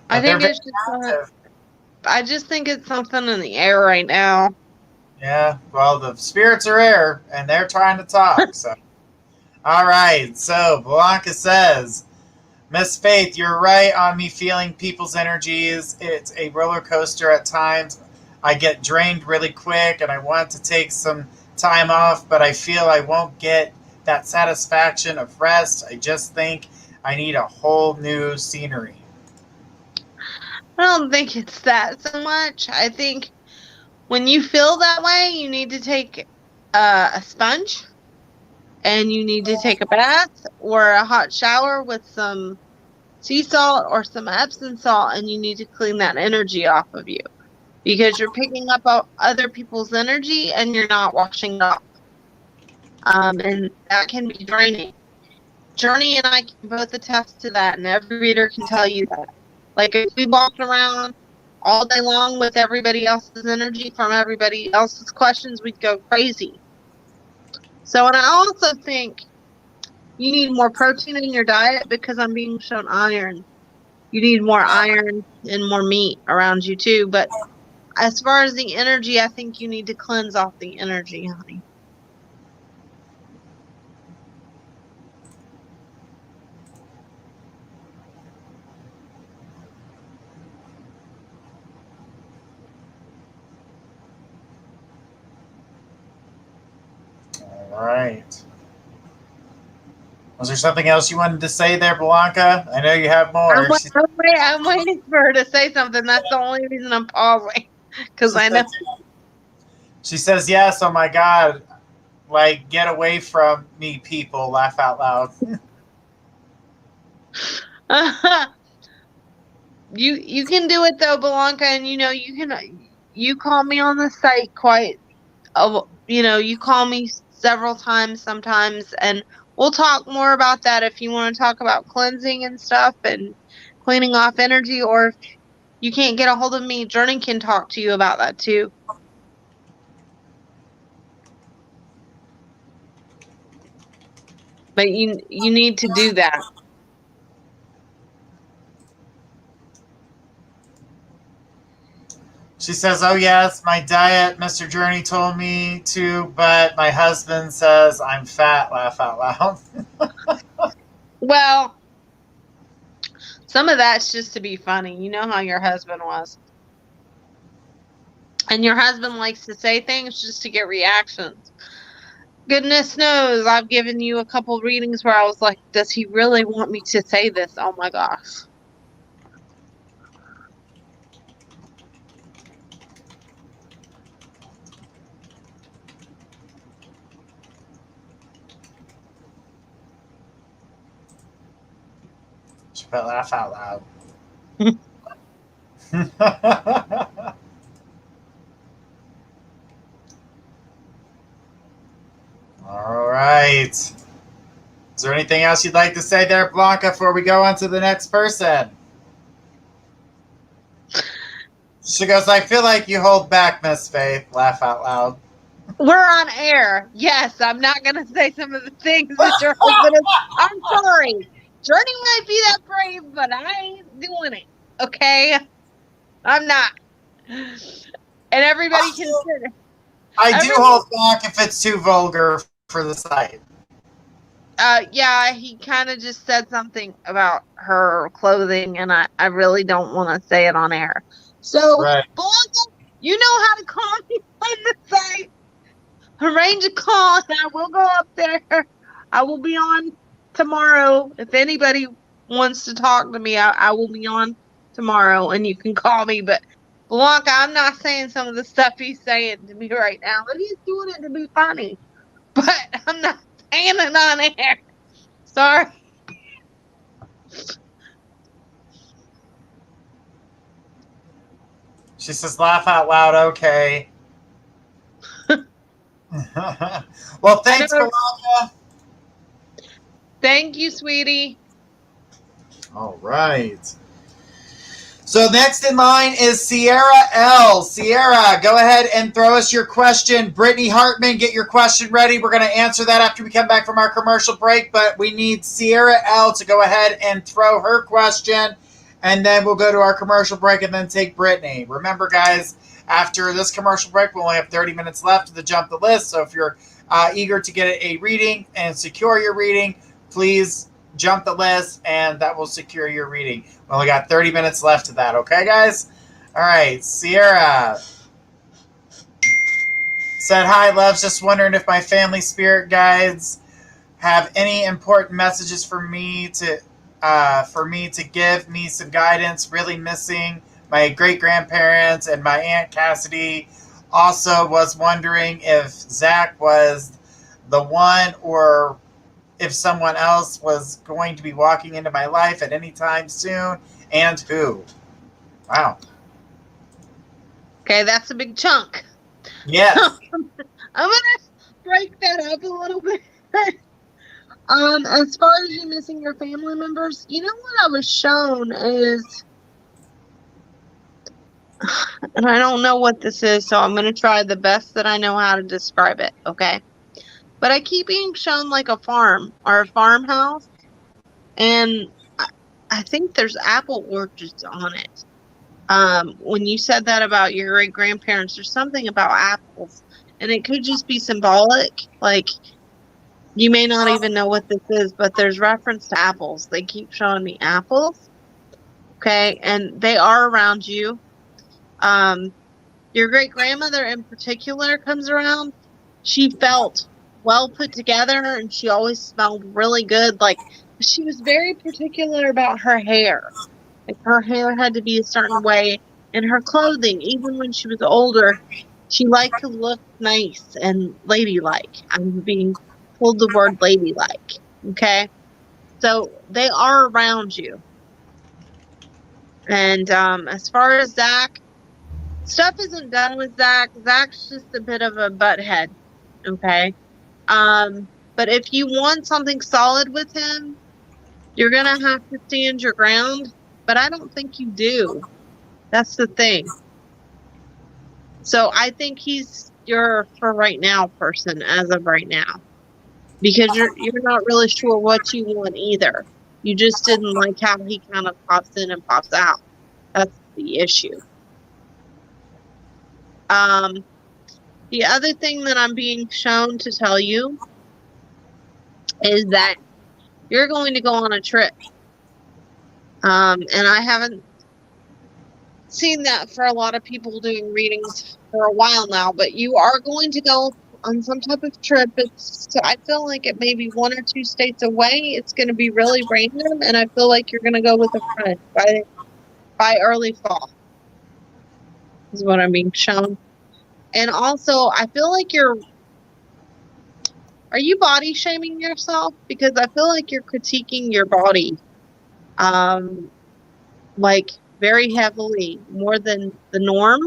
I think it's I just think it's something in the air right now. Yeah, well, the spirits are air, and they're trying to talk. So, all right. So Blanca says, Miss Faith, you're right on me feeling people's energies. It's a roller coaster at times. I get drained really quick, and I want to take some time off, but I feel I won't get that satisfaction of rest. I just think I need a whole new scenery. I don't think it's that so much. I think when you feel that way, you need to take a sponge, and you need to take a bath or a hot shower with some sea salt or some Epsom salt, and you need to clean that energy off of you, because you're picking up other people's energy and you're not washing it off. And that can be draining. Journey and I can both attest to that, and every reader can tell you that. Like, if we walked around all day long with everybody else's energy from everybody else's questions, we'd go crazy. So, and I also think you need more protein in your diet, because I'm being shown iron. You need more iron and more meat around you too. But as far as the energy, I think you need to cleanse off the energy, honey. All right. Was there something else you wanted to say there, Blanca? I know you have more. I'm waiting for her to say something. That's the only reason I'm pausing, because I know. She says, yes, oh my God. Like, get away from me, people. Laugh out loud. You can do it though, Blanca, and you call me on the site you call me several times sometimes, and we'll talk more about that if you want to talk about cleansing and stuff and cleaning off energy, or if you can't get a hold of me, Journey can talk to you about that too. But you need to do that. She says, oh, yes, my diet, Mr. Journey told me to, but my husband says I'm fat, laugh out loud. Well, some of that's just to be funny. You know how your husband was. And your husband likes to say things just to get reactions. Goodness knows, I've given you a couple readings where I was like, does he really want me to say this? Oh my gosh. She put laugh out loud. All right. Is there anything else you'd like to say there, Blanca, before we go on to the next person? She goes, I feel like you hold back, Miss Faith. Laugh out loud. We're on air. Yes, I'm not going to say some of the things that your husband is. I'm sorry. Journey might be that brave, but I ain't doing it. Okay? I'm not. And everybody consider. I do hold back if it's too vulgar for the site. Yeah, he kind of just said something about her clothing, and I really don't want to say it on air. So, right. Blanca, you know how to call me on the site. Arrange a call, and I will go up there. I will be on tomorrow. If anybody wants to talk to me, I will be on tomorrow, and you can call me. But Blanca, I'm not saying some of the stuff he's saying to me right now, but he's doing it to be funny. But I'm not saying it on air. Sorry. She says, laugh out loud, okay. Well, thanks, Blanca. Thank you, sweetie. All right. So next in line is Sierra L. Sierra, go ahead and throw us your question. Brittany Hartman, get your question ready. We're going to answer that after we come back from our commercial break, but we need Sierra L to go ahead and throw her question, and then we'll go to our commercial break and then take Brittany. Remember, guys, after this commercial break, we only have 30 minutes left to jump the list, so if you're eager to get a reading and secure your reading, please jump the list, and that will secure your reading. We only got 30 minutes left of that, okay, guys? All right, Sierra said, hi, loves, just wondering if my family spirit guides have any important messages for me to give me some guidance. Really missing my great-grandparents and my Aunt Cassidy. Also was wondering if Zach was the one or if someone else was going to be walking into my life at any time soon, and who. Wow. Okay, that's a big chunk. Yes. I'm going to break that up a little bit. As far as you missing your family members, you know what I was shown is, and I don't know what this is, so I'm going to try the best that I know how to describe it, okay? But I keep being shown like a farm or a farmhouse, and I think there's apple orchards on it. When you said that about your great-grandparents, there's something about apples, and it could just be symbolic. Like, you may not even know what this is, but there's reference to apples. They keep showing me apples, okay, and they are around you. Your great-grandmother in particular comes around. She felt well put together, and she always smelled really good. Like, she was very particular about her hair. Like, her hair had to be a certain way, and her clothing, even when she was older, she liked to look nice and ladylike. I'm being told the word ladylike, okay? So they are around you. And as far as Zach, stuff isn't done with Zach. Zach's just a bit of a butthead, okay? But if you want something solid with him, you're going to have to stand your ground. But I don't think you do. That's the thing. So I think he's your for right now person as of right now. Because you're not really sure what you want either. You just didn't like how he kind of pops in and pops out. That's the issue. The other thing that I'm being shown to tell you is that you're going to go on a trip. And I haven't seen that for a lot of people doing readings for a while now, but you are going to go on some type of trip. I feel like it may be 1 or 2 states away. It's going to be really random, and I feel like you're going to go with a friend by early fall is what I'm being shown. And also, I feel like are you body shaming yourself? Because I feel like you're critiquing your body, like very heavily, more than the norm.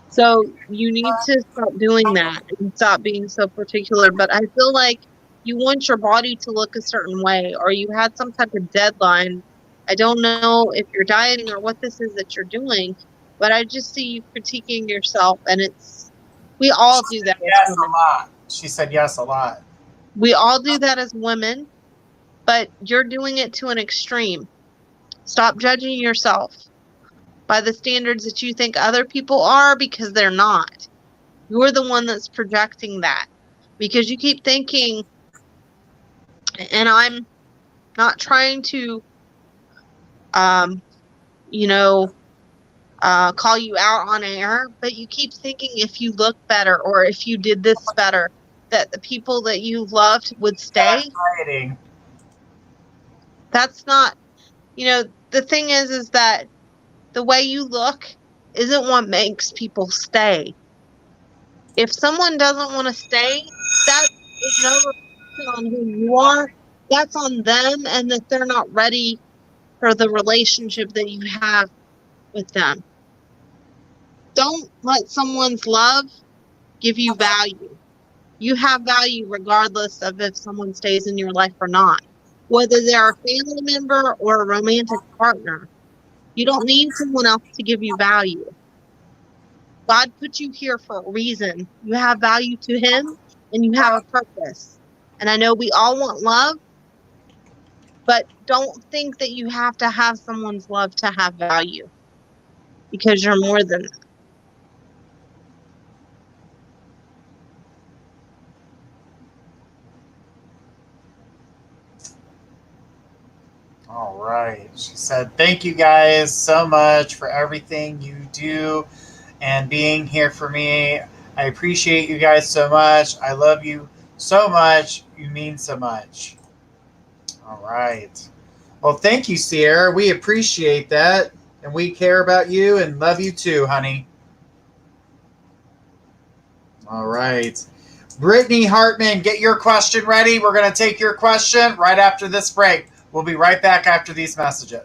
So you need to stop doing that and stop being so particular. But I feel like you want your body to look a certain way, or you had some type of deadline. I don't know if you're dieting or what this is that you're doing, but I just see you critiquing yourself, and we all do that. Yes, a lot. She said yes a lot. We all do that as women, but you're doing it to an extreme. Stop judging yourself by the standards that you think other people are, because they're not. You're the one that's projecting that, because you keep thinking, and I'm not trying to, call you out on air, but you keep thinking if you look better or if you did this better, that the people that you loved would stay. That's not, the thing is that the way you look isn't what makes people stay. If someone doesn't want to stay, that is no reflection on who you are. That's on them, and that they're not ready for the relationship that you have with them. Don't let someone's love give you value. You have value regardless of if someone stays in your life or not, whether they're a family member or a romantic partner. You don't need someone else to give you value. God put you here for a reason. You have value to Him, and you have a purpose. And I know we all want love, but don't think that you have to have someone's love to have value, because you're more than that. All right. She said, thank you guys so much for everything you do and being here for me. I appreciate you guys so much. I love you so much. You mean so much. All right. Well, thank you, Sierra. We appreciate that. And we care about you and love you too, honey. All right. Brittany Hartman, get your question ready. We're going to take your question right after this break. We'll be right back after these messages.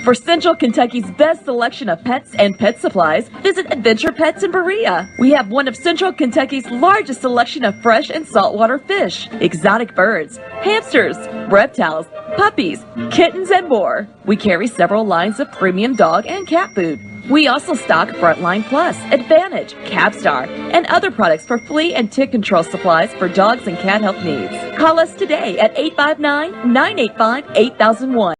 For Central Kentucky's best selection of pets and pet supplies, visit Adventure Pets in Berea. We have one of Central Kentucky's largest selection of fresh and saltwater fish, exotic birds, hamsters, reptiles, puppies, kittens, and more. We carry several lines of premium dog and cat food. We also stock Frontline Plus, Advantage, Capstar, and other products for flea and tick control supplies for dogs and cat health needs. Call us today at 859-985-8001.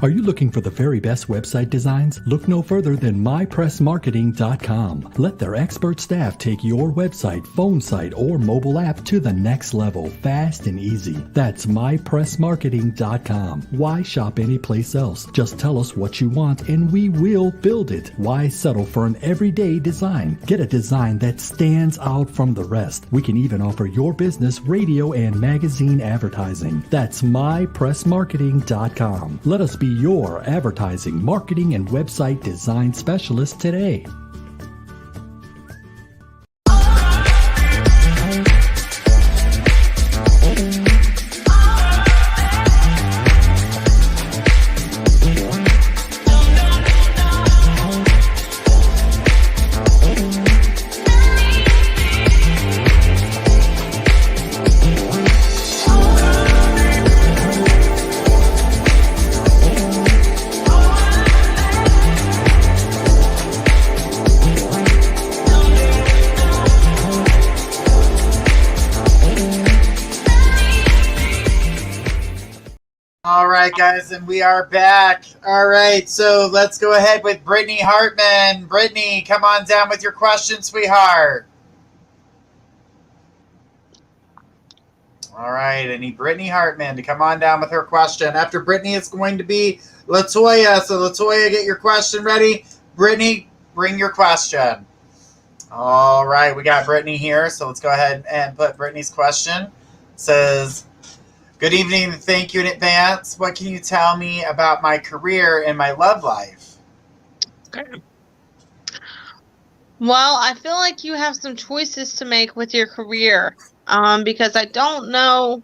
Are you looking for the very best website designs? Look no further than mypressmarketing.com. Let their expert staff take your website, phone site, or mobile app to the next level, fast and easy. That's mypressmarketing.com. Why shop anyplace else? Just tell us what you want and we will build it. Why settle for an everyday design? Get a design that stands out from the rest. We can even offer your business radio and magazine advertising. That's mypressmarketing.com. Let us be your advertising, marketing, and website design specialist today. right, guys, and we are back. All right, so let's go ahead with Brittany Hartman. Brittany, come on down with your question, sweetheart. All right, I need Brittany Hartman to come on down with her question. After Brittany, it's going to be Latoya. So, Latoya, get your question ready. Brittany, bring your question. All right, we got Brittany here, so let's go ahead and put Brittany's question. It says, good evening, thank you in advance. What can you tell me about my career and my love life? Okay. Well, I feel like you have some choices to make with your career. Because I don't know.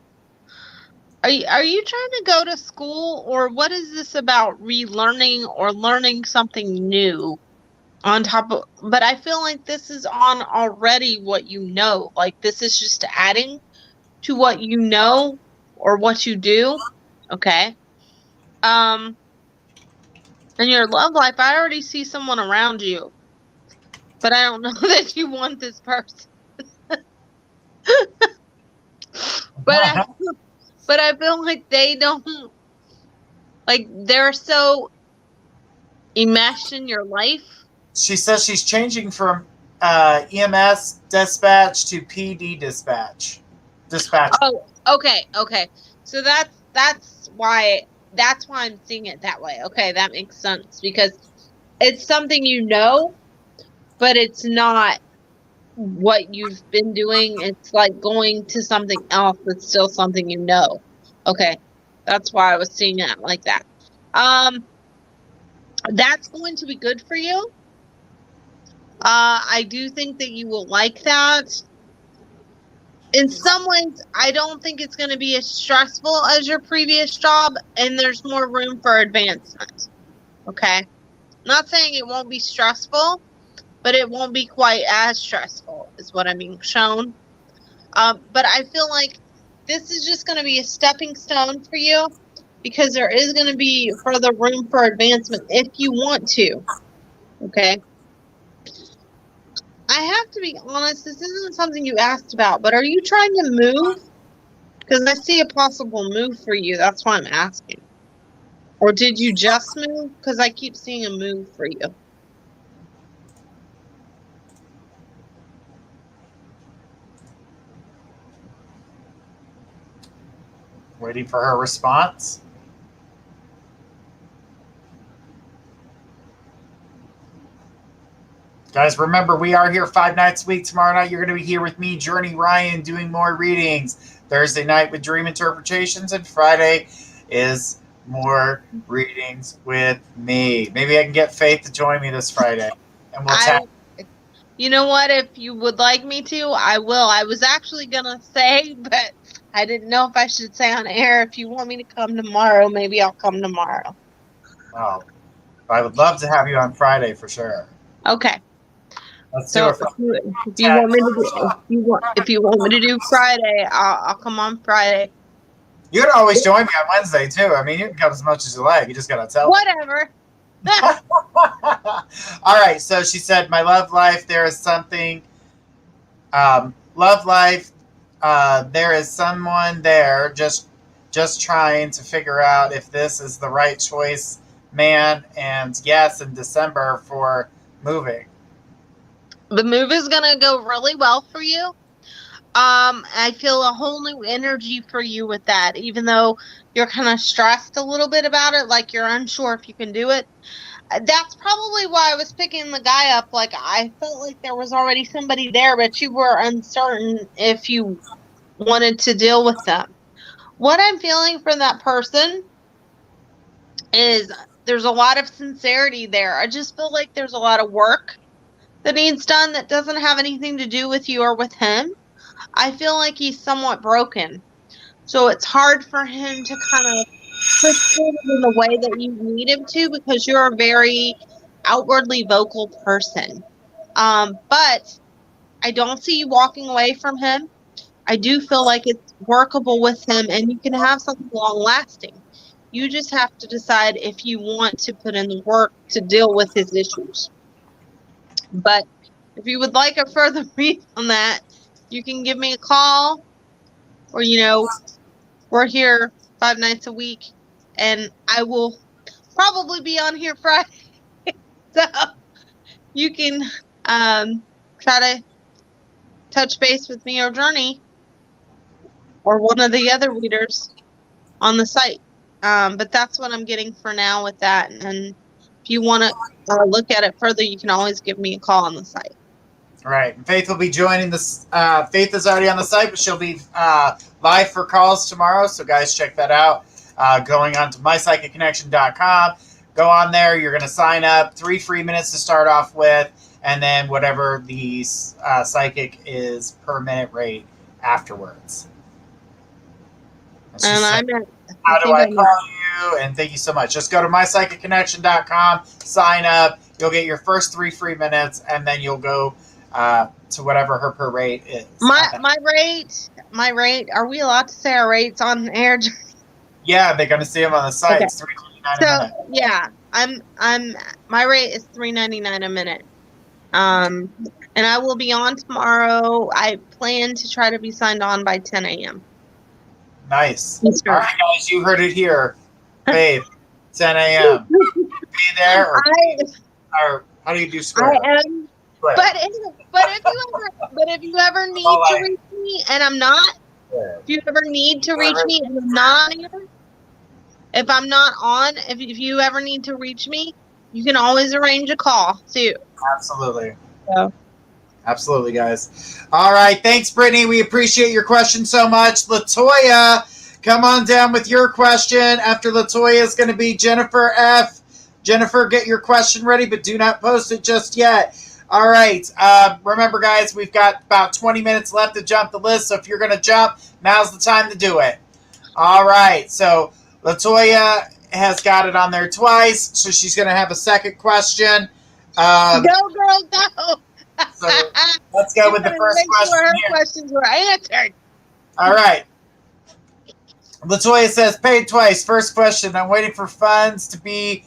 Are you trying to go to school, or what is this about relearning or learning something new on top of? But I feel like this is on already what you know. Like this is just adding to what you know or what you do. Okay. In your love life, I already see someone around you, but I don't know that you want this person. But I feel like they don't, like they're so enmeshed in your life. She says she's changing from EMS dispatch to PD dispatch. Oh, okay. So that's why I'm seeing it that way. Okay, that makes sense because it's something you know, but it's not what you've been doing. It's like going to something else that's still something you know. Okay, that's why I was seeing it like that. That's going to be good for you. I do think that you will like that. In some ways, I don't think it's going to be as stressful as your previous job, and there's more room for advancement. Okay? Not saying it won't be stressful, but it won't be quite as stressful, is what I'm being shown. But I feel like this is just going to be a stepping stone for you because there is going to be further room for advancement if you want to. Okay? I have to be honest, this isn't something you asked about, but are you trying to move? Because I see a possible move for you. That's why I'm asking. Or did you just move? Because I keep seeing a move for you. Waiting for her response. Guys, remember, we are here 5 nights a week. Tomorrow night, you're going to be here with me, Journey Ryan, doing more readings. Thursday night with dream interpretations, and Friday is more readings with me. Maybe I can get Faith to join me this Friday, and we'll chat. You know what? If you would like me to, I will. I was actually going to say, but I didn't know if I should say on air. If you want me to come tomorrow, maybe I'll come tomorrow. Oh, I would love to have you on Friday for sure. Okay. Let's So do it. if you want me to do Friday, I'll come on Friday. You can always join me on Wednesday too. I mean, you can come as much as you like. You just gotta tell me. Whatever. All right. So she said, "My love life. There is something. Love life. There is someone there. Just trying to figure out if this is the right choice, man. And yes, in December for moving." The move is going to go really well for you. I feel a whole new energy for you with that, even though you're kind of stressed a little bit about it, like you're unsure if you can do it. That's probably why I was picking the guy up. Like, I felt like there was already somebody there, but you were uncertain if you wanted to deal with them. What I'm feeling from that person is there's a lot of sincerity there. I just feel like there's a lot of work that needs done that doesn't have anything to do with you or with him. I feel like he's somewhat broken. So it's hard for him to kind of push forward in the way that you need him to because you're a very outwardly vocal person. But I don't see you walking away from him. I do feel like it's workable with him and you can have something long lasting. You just have to decide if you want to put in the work to deal with his issues. But if you would like a further read on that, you can give me a call or, we're here 5 nights a week and I will probably be on here Friday. So you can try to touch base with me or Journey or one of the other readers on the site. But that's what I'm getting for now with that. And if you want to look at it further, you can always give me a call on the site. All right. And Faith will be joining this. Faith is already on the site, but she'll be live for calls tomorrow. So, guys, check that out. Going on to mypsychicconnection.com. Go on there. You're going to sign up. 3 free minutes to start off with. And then whatever the psychic is per minute rate afterwards. And I'm at, how do I call you? And thank you so much. Just go to mypsychicconnection.com, sign up. You'll get your first 3 free minutes, and then you'll go to whatever her per rate is. My rate. Are we allowed to say our rates on air? Yeah, they're going to see them on the site. Okay. It's $3.99 a minute. Yeah, my rate is $3.99 a minute. And I will be on tomorrow. I plan to try to be signed on by 10 a.m. Nice. Eastern. All right, guys, you heard it here. Babe, 10 a.m. Be there, or how do you do square? I am. But if you ever need to reach me and I'm not, if you ever need to reach me and I'm not on here, if I'm not on, if you ever need to reach me, you can always arrange a call too. Absolutely. So. Absolutely, guys. All right. Thanks, Brittany. We appreciate your question so much. Latoya, come on down with your question. After Latoya is going to be Jennifer F. Jennifer, get your question ready, but do not post it just yet. All right. Remember, guys, we've got about 20 minutes left to jump the list. So if you're going to jump, now's the time to do it. All right. So Latoya has got it on there twice. So she's going to have a second question. Go, girl, go. So let's go with the first question. Sure her here. questions were answered. All right. Latoya says, paid twice. First question. I'm waiting for funds to be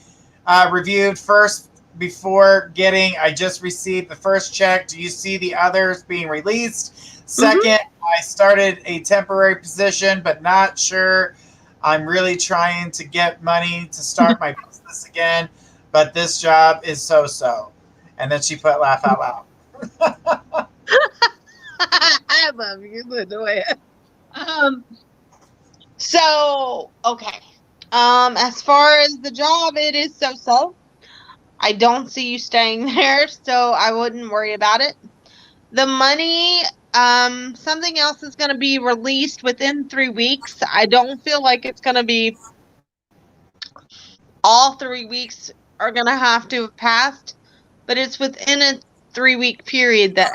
reviewed first before getting. I just received the first check. Do you see the others being released? Second, I started a temporary position, but not sure. I'm really trying to get money to start my business again, but this job is so-so. And then she put laugh out loud. I love you, Latoya. So, okay. As far as the job, it is so-so. I don't see you staying there, so I wouldn't worry about it. The money, something else is going to be released within 3 weeks. I don't feel like it's going to be all 3 weeks are going to have to have passed, but it's within a 3-week period that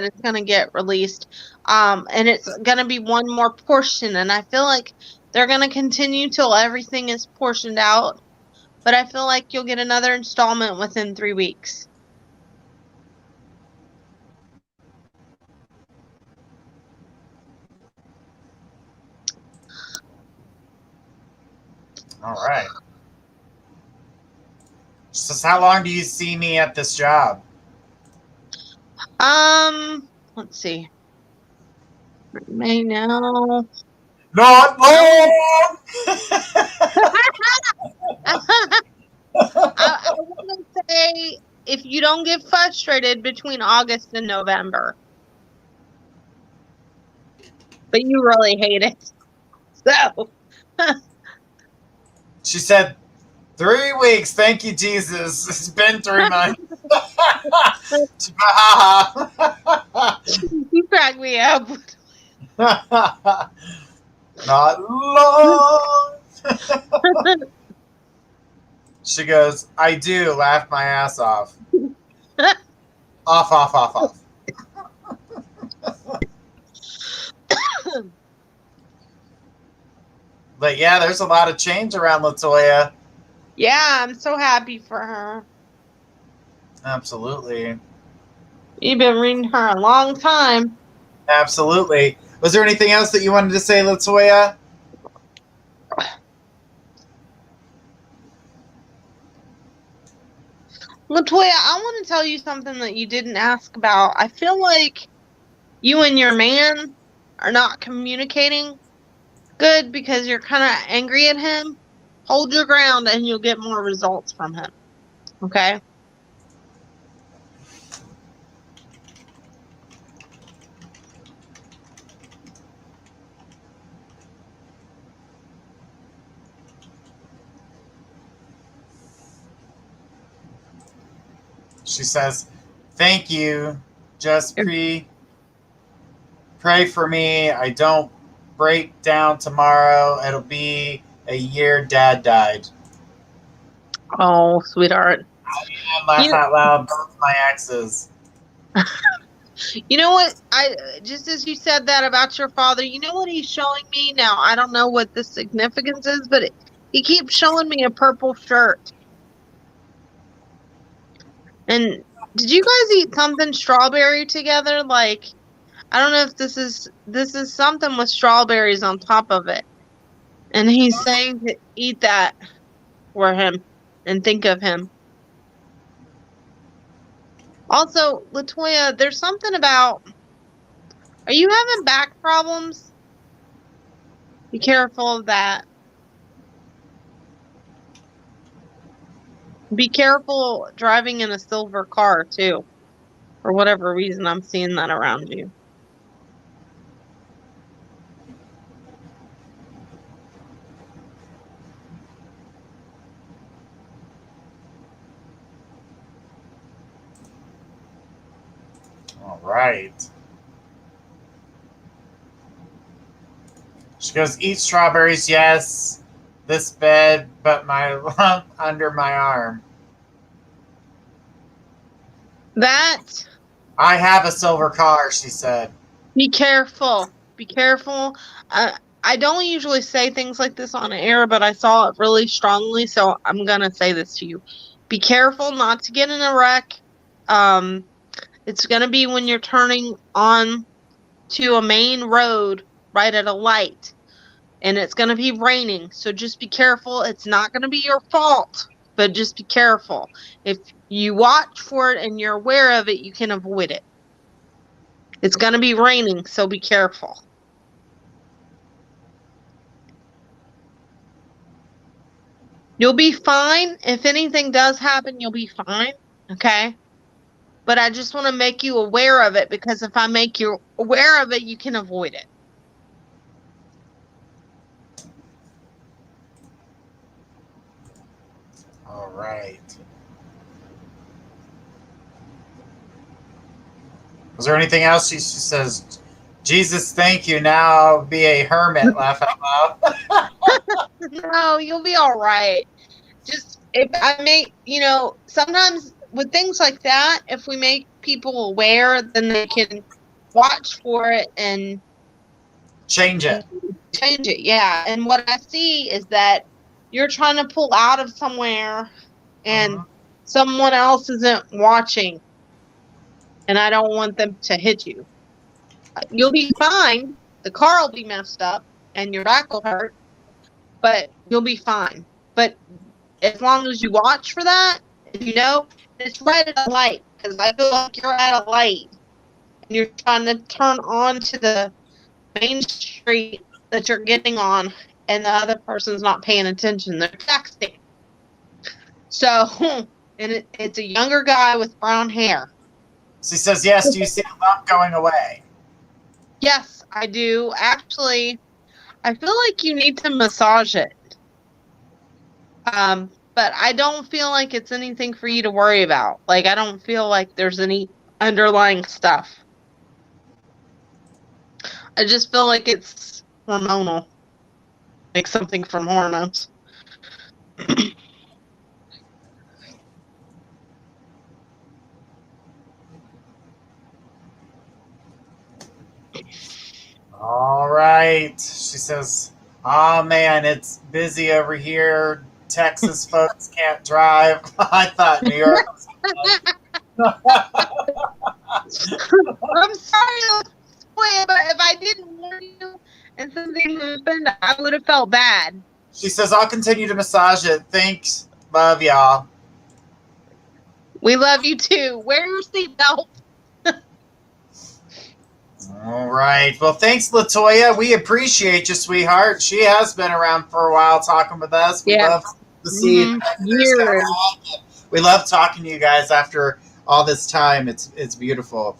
it's going to get released. And it's going to be one more portion, and I feel like they're going to continue till everything is portioned out, but I feel like you'll get another installment within 3 weeks. All right. So how long do you see me at this job? Let's see. May now. Not long! I want to say if you don't get frustrated between August and November. But you really hate it. So. She said, 3 weeks. Thank you, Jesus. It's been 3 months. You crack me up. Not long. She goes, I do. Laugh my ass off. Off. But yeah, there's a lot of change around Latoya. Yeah, I'm so happy for her. Absolutely. You've been reading her a long time. Absolutely. Was there anything else that you wanted to say, Latoya? Latoya, I want to tell you something that you didn't ask about. I feel like you and your man are not communicating good because you're kind of angry at him. hold your ground and you'll get more results from him. Okay? She says, thank you. Just pray for me. I don't break down tomorrow. It'll be a year Dad died. Oh, sweetheart. And laugh out loud, both my exes. You know what? Just as you said that about your father, you know what he's showing me now? I don't know what the significance is, but he keeps showing me a purple shirt. And did you guys eat something strawberry together? Like, I don't know if this is something with strawberries on top of it. And he's saying to eat that for him and think of him. Also, Latoya, there's something about, are you having back problems? Be careful of that. Be careful driving in a silver car, too. For whatever reason, I'm seeing that around you. All right. She goes, eat strawberries, yes. This bed, but my lump under my arm. That. I have a silver car, she said. Be careful. Be careful. I don't usually say things like this on air, but I saw it really strongly, so I'm going to say this to you. Be careful not to get in a wreck. It's going to be when you're turning on to a main road right at a light. And it's going to be raining, so just be careful. It's not going to be your fault, but just be careful. If you watch for it and you're aware of it, you can avoid it. It's going to be raining, so be careful. You'll be fine. If anything does happen, you'll be fine, okay? But I just want to make you aware of it, because if I make you aware of it, you can avoid it. All right. Was there anything else? She says, Jesus, thank you. Now I'll be a hermit. Laugh out loud. No, you'll be all right. Just, if I make, sometimes with things like that, if we make people aware, then they can watch for it and change it. Yeah. And what I see is that you're trying to pull out of somewhere and someone else isn't watching, and I don't want them to hit you. You'll be fine. The car will be messed up and your back will hurt, but you'll be fine. But as long as you watch for that, it's right at a light, because I feel like you're at a light and you're trying to turn on to the main street that you're getting on, and the other person's not paying attention. They're texting. So, and it's a younger guy with brown hair. She says, yes, do you see the lump going away? Yes, I do. Actually, I feel like you need to massage it. But I don't feel like it's anything for you to worry about. Like, I don't feel like there's any underlying stuff. I just feel like it's hormonal. Like something from hormones. All right. She says, oh, man, it's busy over here. Texas folks can't drive. I thought New York was I'm sorry, but if I didn't warn you and something happened, I would have felt bad. She says, I'll continue to massage it. Thanks. Love y'all. We love you too. Wear your seatbelt. All right. Well, thanks, Latoya. We appreciate you, sweetheart. She has been around for a while talking with us. We Yeah. love to see Mm-hmm. there's coming Years. on. We love talking to you guys after all this time. It's beautiful.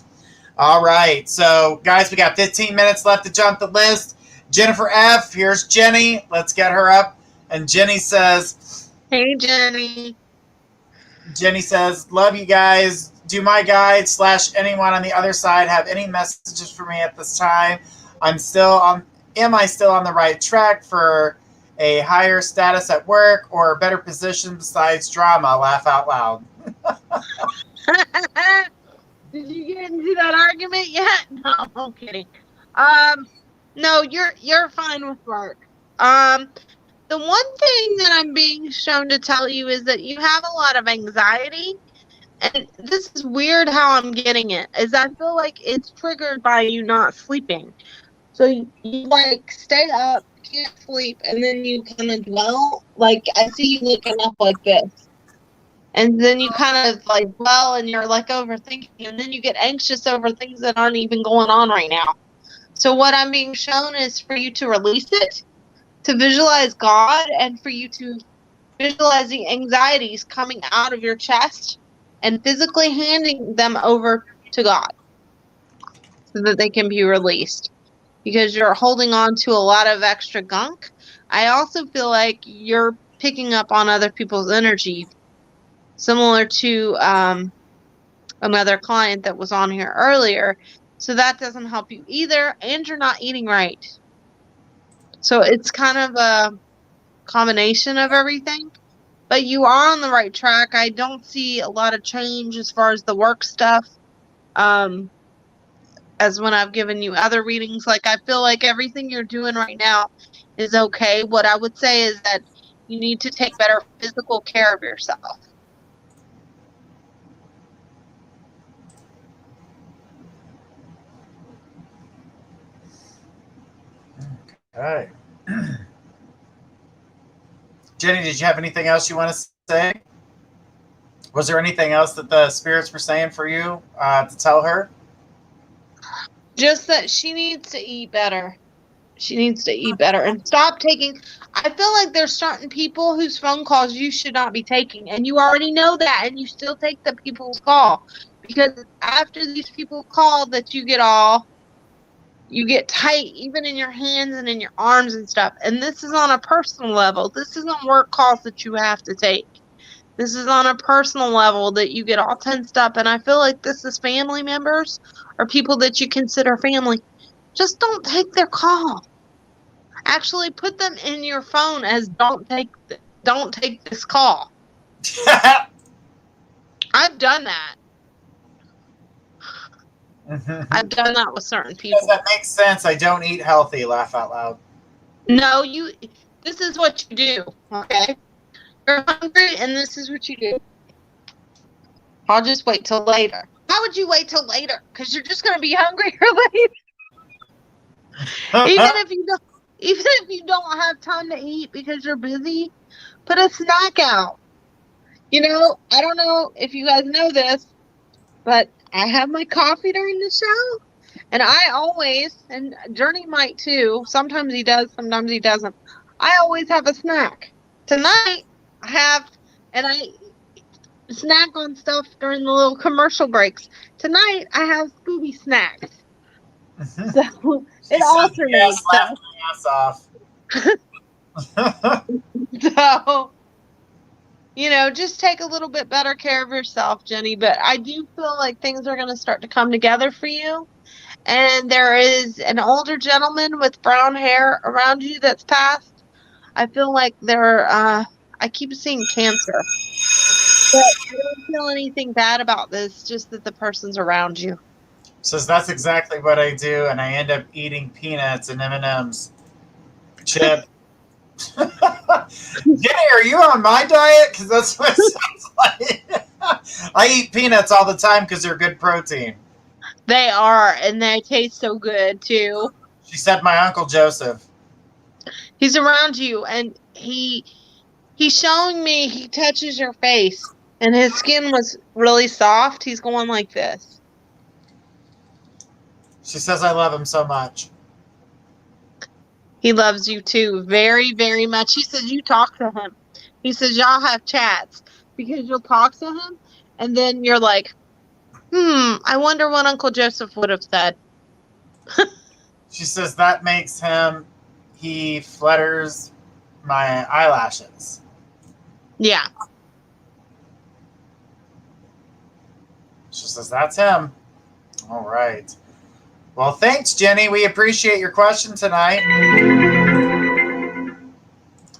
All right. So, guys, we got 15 minutes left to jump the list. Jennifer F. Here's Jenny. Let's get her up. And Jenny says, Hey, Jenny. love you guys. Do my guide / anyone on the other side have any messages for me at this time? Am I still on the right track for a higher status at work or a better position besides drama? Laugh out loud. Did you get into that argument yet? No, I'm kidding. No, you're fine with work. The one thing that I'm being shown to tell you is that you have a lot of anxiety. And this is weird how I'm getting it, is I feel like it's triggered by you not sleeping. So you like stay up, can't sleep, and then you kind of dwell. Like I see you looking up like this. And then you kind of like dwell and you're like overthinking, and then you get anxious over things that aren't even going on right now. So what I'm being shown is for you to release it, to visualize God, and for you to visualize the anxieties coming out of your chest and physically handing them over to God so that they can be released, because you're holding on to a lot of extra gunk. I also feel like you're picking up on other people's energy, similar to another client that was on here earlier. So that doesn't help you either, and you're not eating right. So it's kind of a combination of everything. But you are on the right track. I don't see a lot of change as far as the work stuff. As when I've given you other readings, like I feel like everything you're doing right now is okay. What I would say is that you need to take better physical care of yourself. Okay. Jenny, did you have anything else you want to say? Was there anything else that the spirits were saying for you to tell her? Just that she needs to eat better. She needs to eat better and stop taking. I feel like there's certain people whose phone calls you should not be taking, and you already know that, and you still take the people's call, because after these people call that you get tight, even in your hands and in your arms and stuff. And this is on a personal level. This isn't work calls that you have to take. This is on a personal level that you get all tensed up. And I feel like this is family members or people that you consider family. Just don't take their call. Actually put them in your phone as don't take this call. I've done that. I've done that with certain people. That makes sense. I don't eat healthy. Laugh out loud. No, this is what you do, okay? You're hungry, and this is what you do. I'll just wait till later. How would you wait till later? Because you're just going to be hungrier later. Even if you don't have time to eat because you're busy, put a snack out. You know, I don't know if you guys know this, but I have my coffee during the show, and I always, and Journey might too, sometimes he does, sometimes he doesn't. I always have a snack. Tonight, I snack on stuff during the little commercial breaks. Tonight, I have Scooby snacks. So it alternates. Laugh my ass off. So, you know, just take a little bit better care of yourself, Jenny. But I do feel like things are going to start to come together for you. And there is an older gentleman with brown hair around you that's passed. I feel like I keep seeing cancer. But I don't feel anything bad about this, just that the person's around you. So that's exactly what I do, and I end up eating peanuts and M&Ms. Chip. Jenny, are you on my diet? Because that's what it sounds like. I eat peanuts all the time because they're good protein. They are, and they taste so good, too. She said my Uncle Joseph. He's around you, and he's showing me he touches your face, and his skin was really soft. He's going like this. She says I love him so much. He loves you too, very, very much. He says you talk to him. He says y'all have chats because you'll talk to him, and then you're like, I wonder what Uncle Joseph would have said. She says that makes him, he flutters my eyelashes. Yeah. She says that's him. All right. Well, thanks, Jenny. We appreciate your question tonight.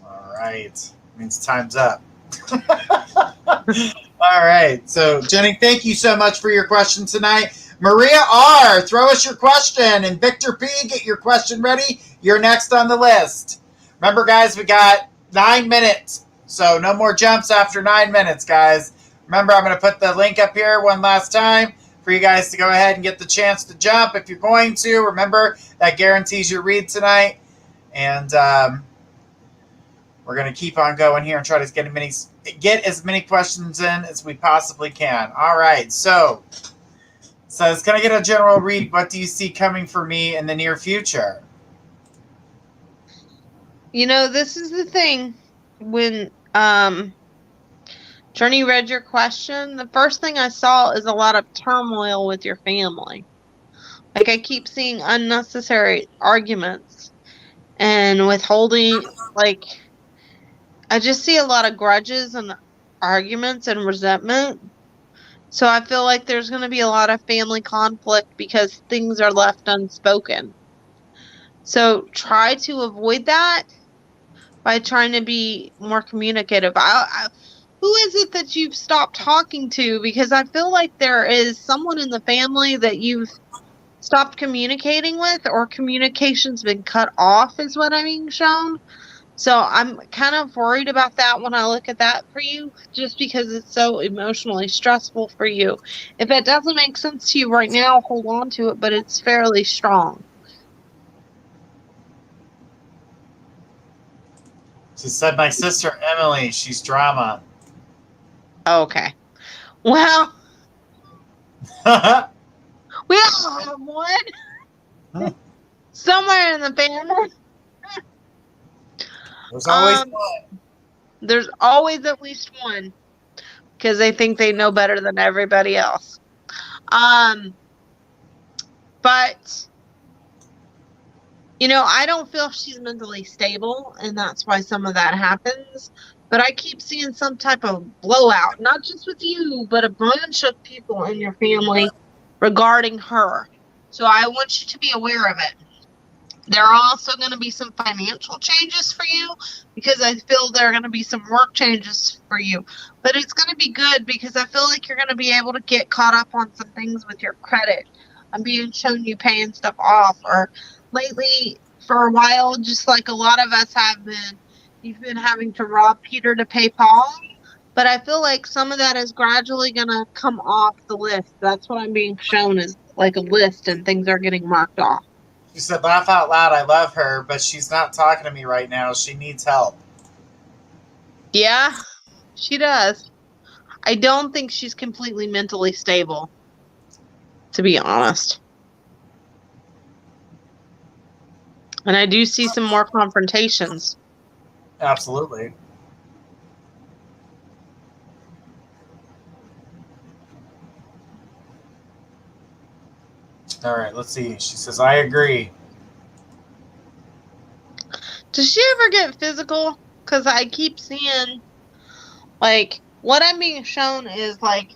All right. Means time's up. All right. So, Jenny, thank you so much for your question tonight. Maria R., throw us your question. And Victor P., get your question ready. You're next on the list. Remember, guys, we got 9 minutes. So no more jumps after 9 minutes, guys. Remember, I'm going to put the link up here one last time for you guys to go ahead and get the chance to jump if you're going to. Remember, that guarantees your read tonight. And we're going to keep on going here and try to get as many questions in as we possibly can. All right, so it's going to get a general read. What do you see coming for me in the near future? You know, this is the thing. When Journey read your question, the first thing I saw is a lot of turmoil with your family. Like, I keep seeing unnecessary arguments and withholding. Like, I just see a lot of grudges and arguments and resentment. So I feel like there's going to be a lot of family conflict because things are left unspoken. So try to avoid that by trying to be more communicative. Who is it that you've stopped talking to? Because I feel like there is someone in the family that you've stopped communicating with, or communication's been cut off is what I'm being shown. So I'm kind of worried about that when I look at that for you, just because it's so emotionally stressful for you. If it doesn't make sense to you right now, hold on to it, but it's fairly strong. She said, my sister Emily, she's drama. Okay. Well, we all have one somewhere in the family. There's always one. There's always at least one, because they think they know better than everybody else. But you know, I don't feel she's mentally stable, and that's why some of that happens. But I keep seeing some type of blowout, not just with you, but a bunch of people in your family regarding her. So I want you to be aware of it. There are also going to be some financial changes for you, because I feel there are going to be some work changes for you. But it's going to be good, because I feel like you're going to be able to get caught up on some things with your credit. I'm being shown you paying stuff off, or lately for a while, just like a lot of us have been, you've been having to rob Peter to pay Paul. But I feel like some of that is gradually going to come off the list. That's what I'm being shown, is like a list, and things are getting marked off. She said, laugh out loud, I love her, but she's not talking to me right now. She needs help. Yeah, she does. I don't think she's completely mentally stable, to be honest. And I do see some more confrontations. Absolutely. All right, let's see. She says, I agree. Does she ever get physical? Because I keep seeing, like, what I'm being shown is, like,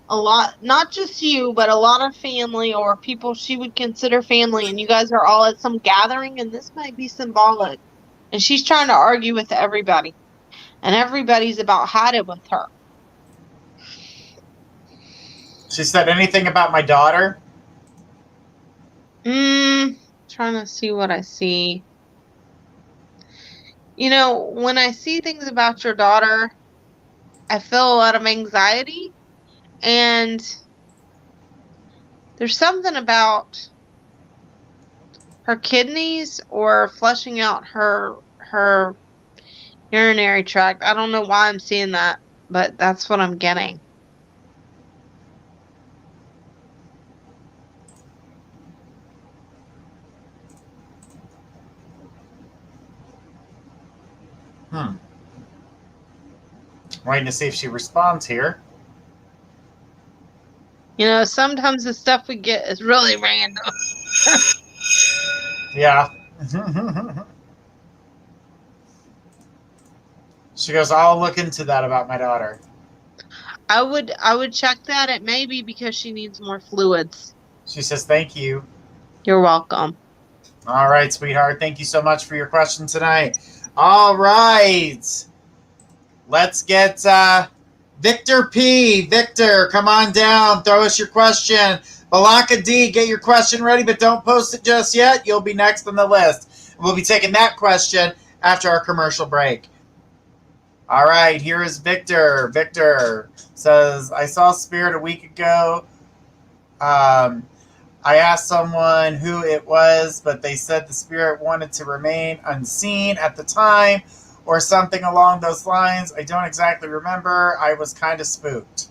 a lot, not just you, but a lot of family or people she would consider family, and you guys are all at some gathering, and this might be symbolic. And she's trying to argue with everybody, and everybody's about had it with her. She said anything about my daughter? Trying to see what I see. You know, when I see things about your daughter, I feel a lot of anxiety, and there's something about her kidneys or flushing out her urinary tract. I don't know why I'm seeing that, but that's what I'm getting. Waiting to see if she responds here. You know, sometimes the stuff we get is really random. Yeah. She goes, I'll look into that about my daughter. I would check that. It may be because she needs more fluids. She says, thank you. You're welcome. All right, sweetheart. Thank you so much for your question tonight. All right. Let's get Victor P. Victor, come on down. Throw us your question. Balaka D, get your question ready, but don't post it just yet. You'll be next on the list. We'll be taking that question after our commercial break. All right, here is Victor. Victor says, I saw Spirit a week ago. I asked someone who it was, but they said the Spirit wanted to remain unseen at the time or something along those lines. I don't exactly remember. I was kind of spooked.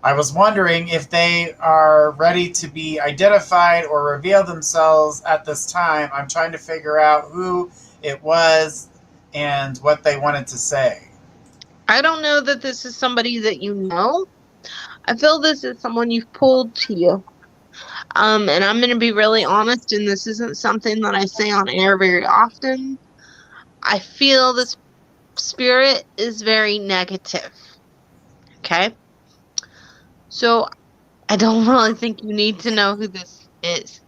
I was wondering if they are ready to be identified or reveal themselves at this time. I'm trying to figure out who it was and what they wanted to say. I don't know that this is somebody that you know. I feel this is someone you've pulled to you. And I'm going to be really honest, and this isn't something that I say on air very often. I feel this spirit is very negative. Okay? So I don't really think you need to know who this is.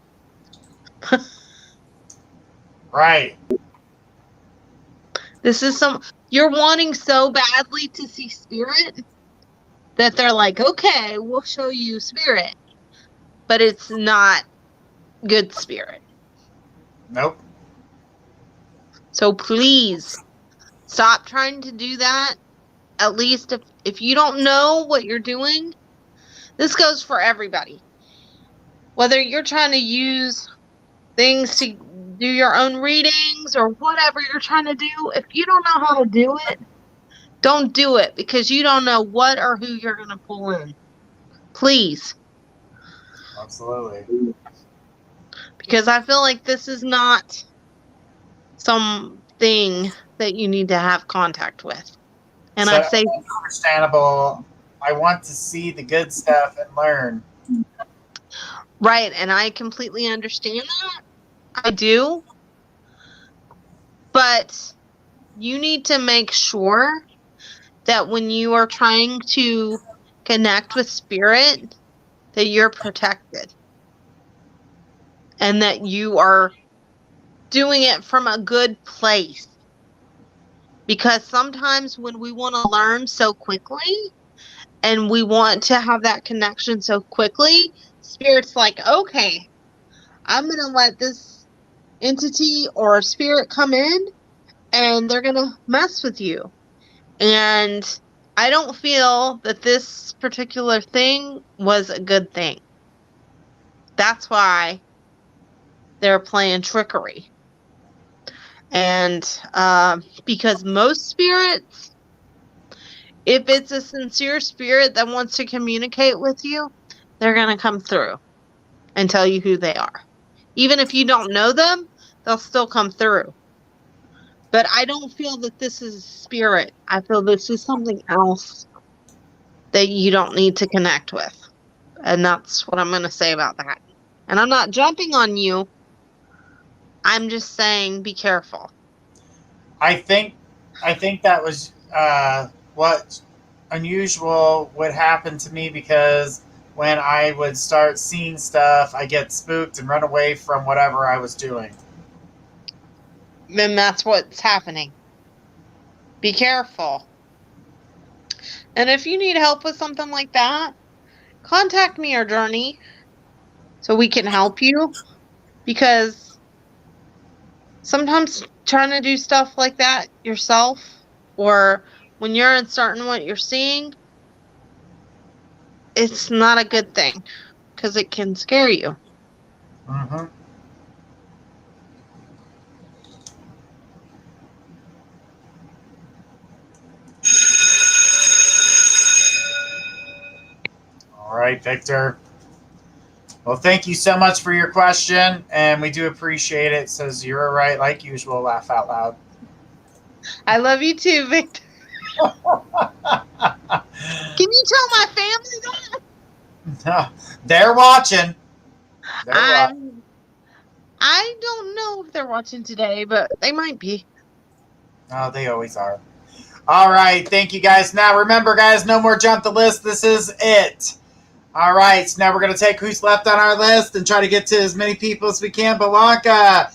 Right. This is you're wanting so badly to see spirit that they're like, okay, we'll show you spirit. But it's not good spirit. Nope. So please stop trying to do that. At least if you don't know what you're doing, this goes for everybody. Whether you're trying to use things to do your own readings or whatever you're trying to do, if you don't know how to do it, don't do it because you don't know what or who you're going to pull in. Please. Absolutely. Because I feel like this is not something that you need to have contact with. And So, I say understandable. I want to see the good stuff and learn. right, and I completely understand that. I do. But you need to make sure that when you are trying to connect with spirit, that you're protected. And that you are doing it from a good place. Because sometimes when we want to learn so quickly and we want to have that connection so quickly, spirit's like, okay, I'm going to let this entity or spirit come in and they're going to mess with you. And I don't feel that this particular thing was a good thing. That's why they're playing trickery. And because most spirits, if it's a sincere spirit that wants to communicate with you, they're going to come through and tell you who they are. Even if you don't know them, they'll still come through. But I don't feel that this is a spirit. I feel this is something else that you don't need to connect with. And that's what I'm going to say about that. And I'm not jumping on you. I'm just saying be careful. I think that was what unusual would happen to me because when I would start seeing stuff, I get spooked and run away from whatever I was doing. Then that's what's happening. Be careful. And if you need help with something like that, contact me or Journey so we can help you. Because sometimes trying to do stuff like that yourself or when you're uncertain what you're seeing, it's not a good thing because it can scare you. Mm-hmm. All right, Victor. Well, thank you so much for your question, and we do appreciate it. Says you're right, like usual. Laugh out loud. I love you too, Victor. Can you tell my family that? They're watching. They're watching. I don't know if they're watching today, but they might be. Oh, they always are. All right. Thank you, guys. Now, remember, guys, no more jump the list. This is it. All right. So now we're going to take who's left on our list and try to get to as many people as we can. Blanca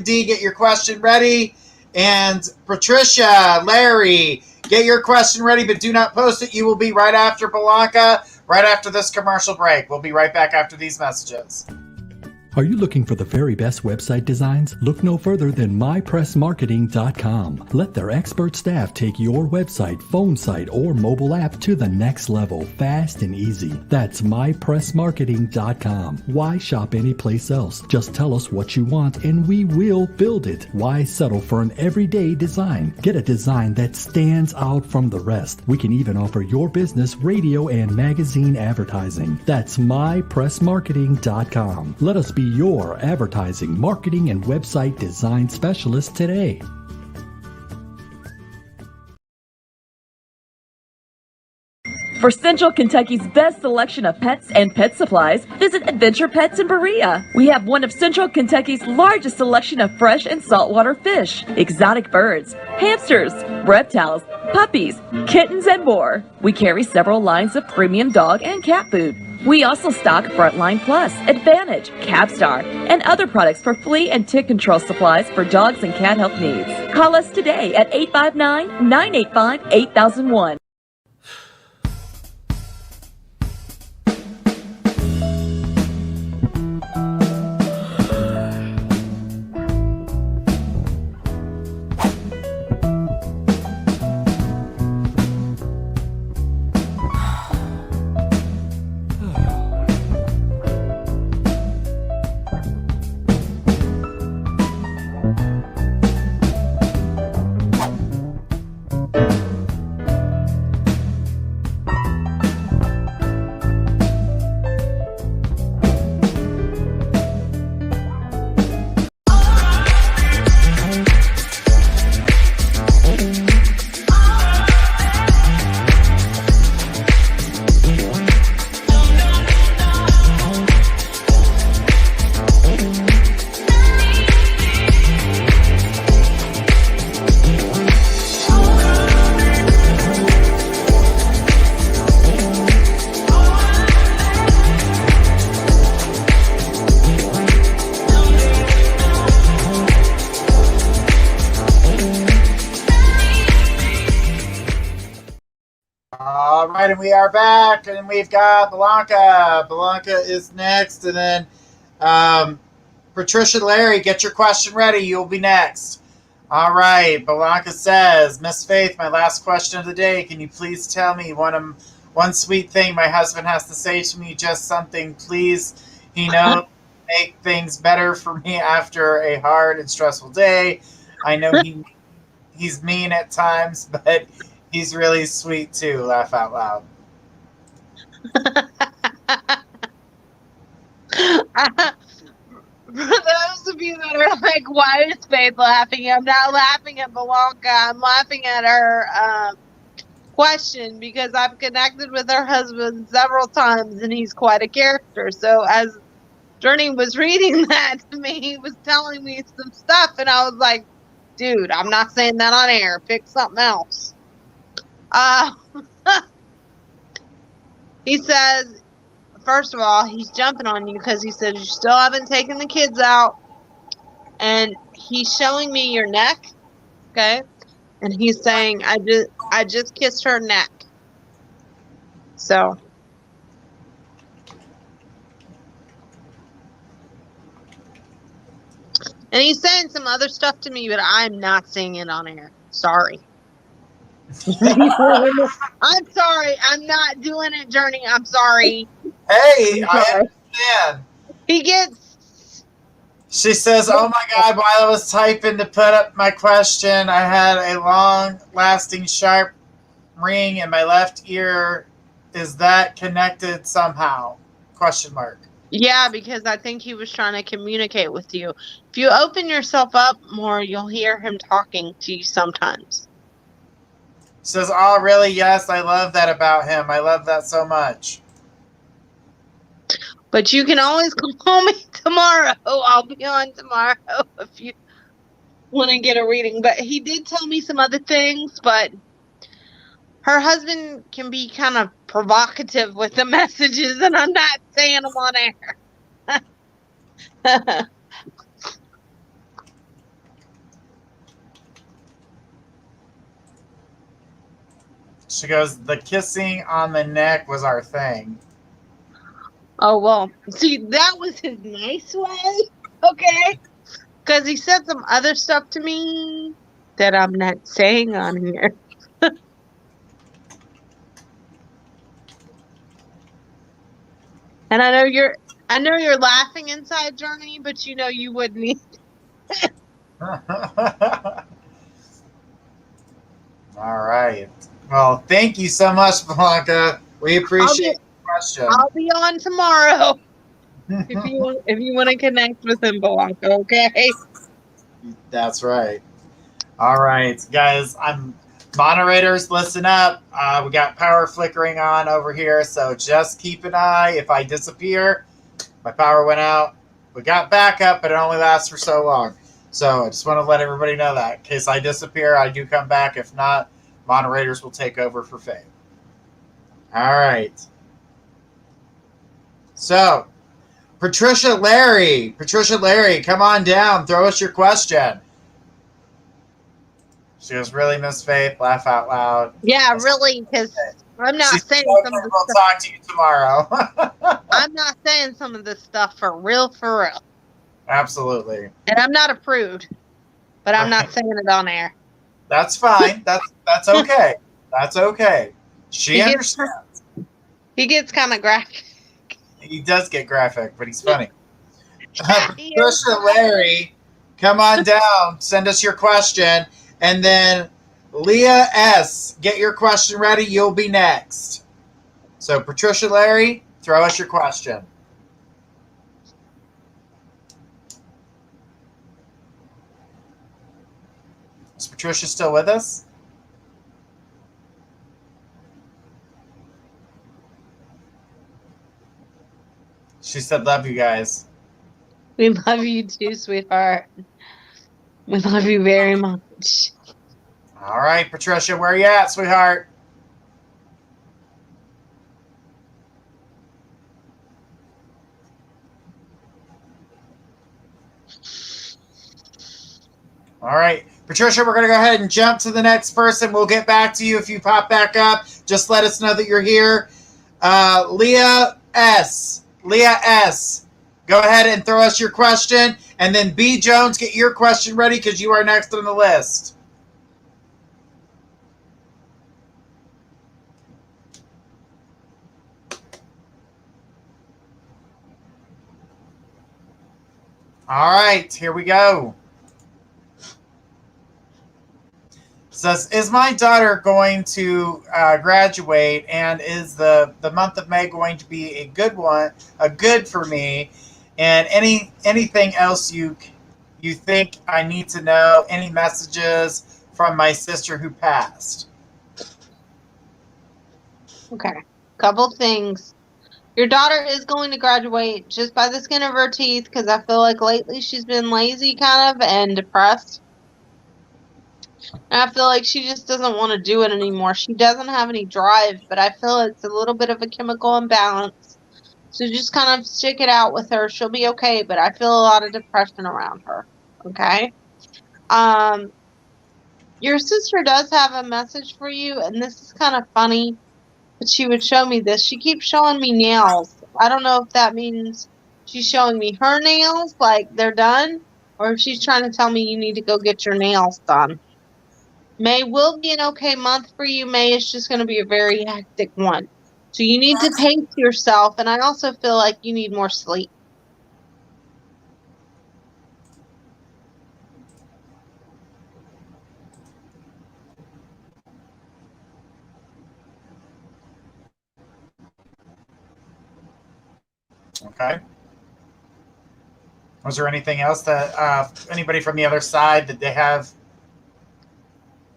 D, get your question ready. And Patricia, Larry, get your question ready, but do not post it. You will be right after Blanca, right after this commercial break. We'll be right back after these messages. Are you looking for the very best website designs? Look no further than mypressmarketing.com. Let their expert staff take your website, phone site, or mobile app to the next level, fast and easy. That's mypressmarketing.com. Why shop anyplace else? Just tell us what you want and we will build it. Why settle for an everyday design? Get a design that stands out from the rest. We can even offer your business radio and magazine advertising. That's mypressmarketing.com. Let us be your advertising, marketing, and website design specialist today. For Central Kentucky's best selection of pets and pet supplies, visit Adventure Pets in Berea. We have one of Central Kentucky's largest selection of fresh and saltwater fish, exotic birds, hamsters, reptiles, puppies, kittens, and more. We carry several lines of premium dog and cat food. We also stock Frontline Plus, Advantage, Capstar, and other products for flea and tick control supplies for dogs and cat health needs. Call us today at 859-985-8001. All right, and we are back, and we've got Blanca. Blanca is next, and then Patricia, Larry, get your question ready. You'll be next. All right, Blanca says, Miss Faith, my last question of the day. Can you please tell me one sweet thing my husband has to say to me? Just something, please. He knows make things better for me after a hard and stressful day. I know he's mean at times, but he's really sweet too. Laugh out loud. For those of you that are like, why is Faith laughing? I'm not laughing at Blanca. I'm laughing at her question because I've connected with her husband several times and he's quite a character. So as Journey was reading that to me, he was telling me some stuff and I was like, dude, I'm not saying that on air. Pick something else. He says, first of all, he's jumping on you because he says you still haven't taken the kids out, and he's showing me your neck, okay? And he's saying, I just kissed her neck. So. And he's saying some other stuff to me, but I'm not saying it on air. Sorry. I'm sorry. I'm not doing it, Journey. I'm sorry. Hey, I understand. She says, oh my God, while I was typing to put up my question, I had a long-lasting sharp ring in my left ear. Is that connected somehow? Question mark. Yeah, because I think he was trying to communicate with you. If you open yourself up more, you'll hear him talking to you sometimes. Says, oh, really? Yes, I love that about him. I love that so much. But you can always call me tomorrow. I'll be on tomorrow if you want to get a reading. But he did tell me some other things, but her husband can be kind of provocative with the messages, and I'm not saying them on air. She goes, the kissing on the neck was our thing. Oh, well, see, that was his nice way, okay? Because he said some other stuff to me that I'm not saying on here. And I know you're laughing inside, Journey, but you know you wouldn't. All right. Well, thank you so much, Blanca. We appreciate the question. I'll be on tomorrow if you want to connect with him, Blanca. Okay. That's right. All right, guys. Moderators. Listen up. We got power flickering on over here, so just keep an eye. If I disappear, my power went out. We got backup, but it only lasts for so long. So I just want to let everybody know that in case I disappear, I do come back. If not, moderators will take over for Faye. All right. So, Patricia Larry, come on down. Throw us your question. She goes, really, Miss Faith? Laugh out loud. Yeah, really, because I'm not saying some of the We'll stuff. talk to you tomorrow. I'm not saying some of this stuff for real, for real. Absolutely. And I'm not approved, but I'm not saying it on air. That's fine. That's okay. That's okay. She understands. He gets kind of graphic. He does get graphic, but he's funny. Patricia Larry, come on down. Send us your question. And then Leah S., get your question ready. You'll be next. So, Patricia Larry, throw us your question. Is Patricia still with us? She said, love you guys. We love you too, sweetheart. We love you very much. All right, Patricia, where are you at, sweetheart? All right, Patricia, we're going to go ahead and jump to the next person. We'll get back to you if you pop back up. Just let us know that you're here. Leah S., go ahead and throw us your question. And then B. Jones, get your question ready because you are next on the list. All right, here we go. Says, is my daughter going to graduate, and is the month of May going to be a good for me? And anything else you think I need to know? Any messages from my sister who passed? Okay, couple things. Your daughter is going to graduate just by the skin of her teeth because I feel like lately she's been lazy kind of and depressed. And I feel like she just doesn't want to do it anymore. She doesn't have any drive, but I feel it's a little bit of a chemical imbalance. So just kind of stick it out with her. She'll be okay, but I feel a lot of depression around her. Okay? Your sister does have a message for you, and this is kind of funny, but she would show me this. She keeps showing me nails. I don't know if that means she's showing me her nails, like they're done, or if she's trying to tell me you need to go get your nails done. May will be an okay month for you. May is just going to be a very hectic one. So you need to pace yourself, and I also feel like you need more sleep. Okay. Was there anything else that anybody from the other side that they have?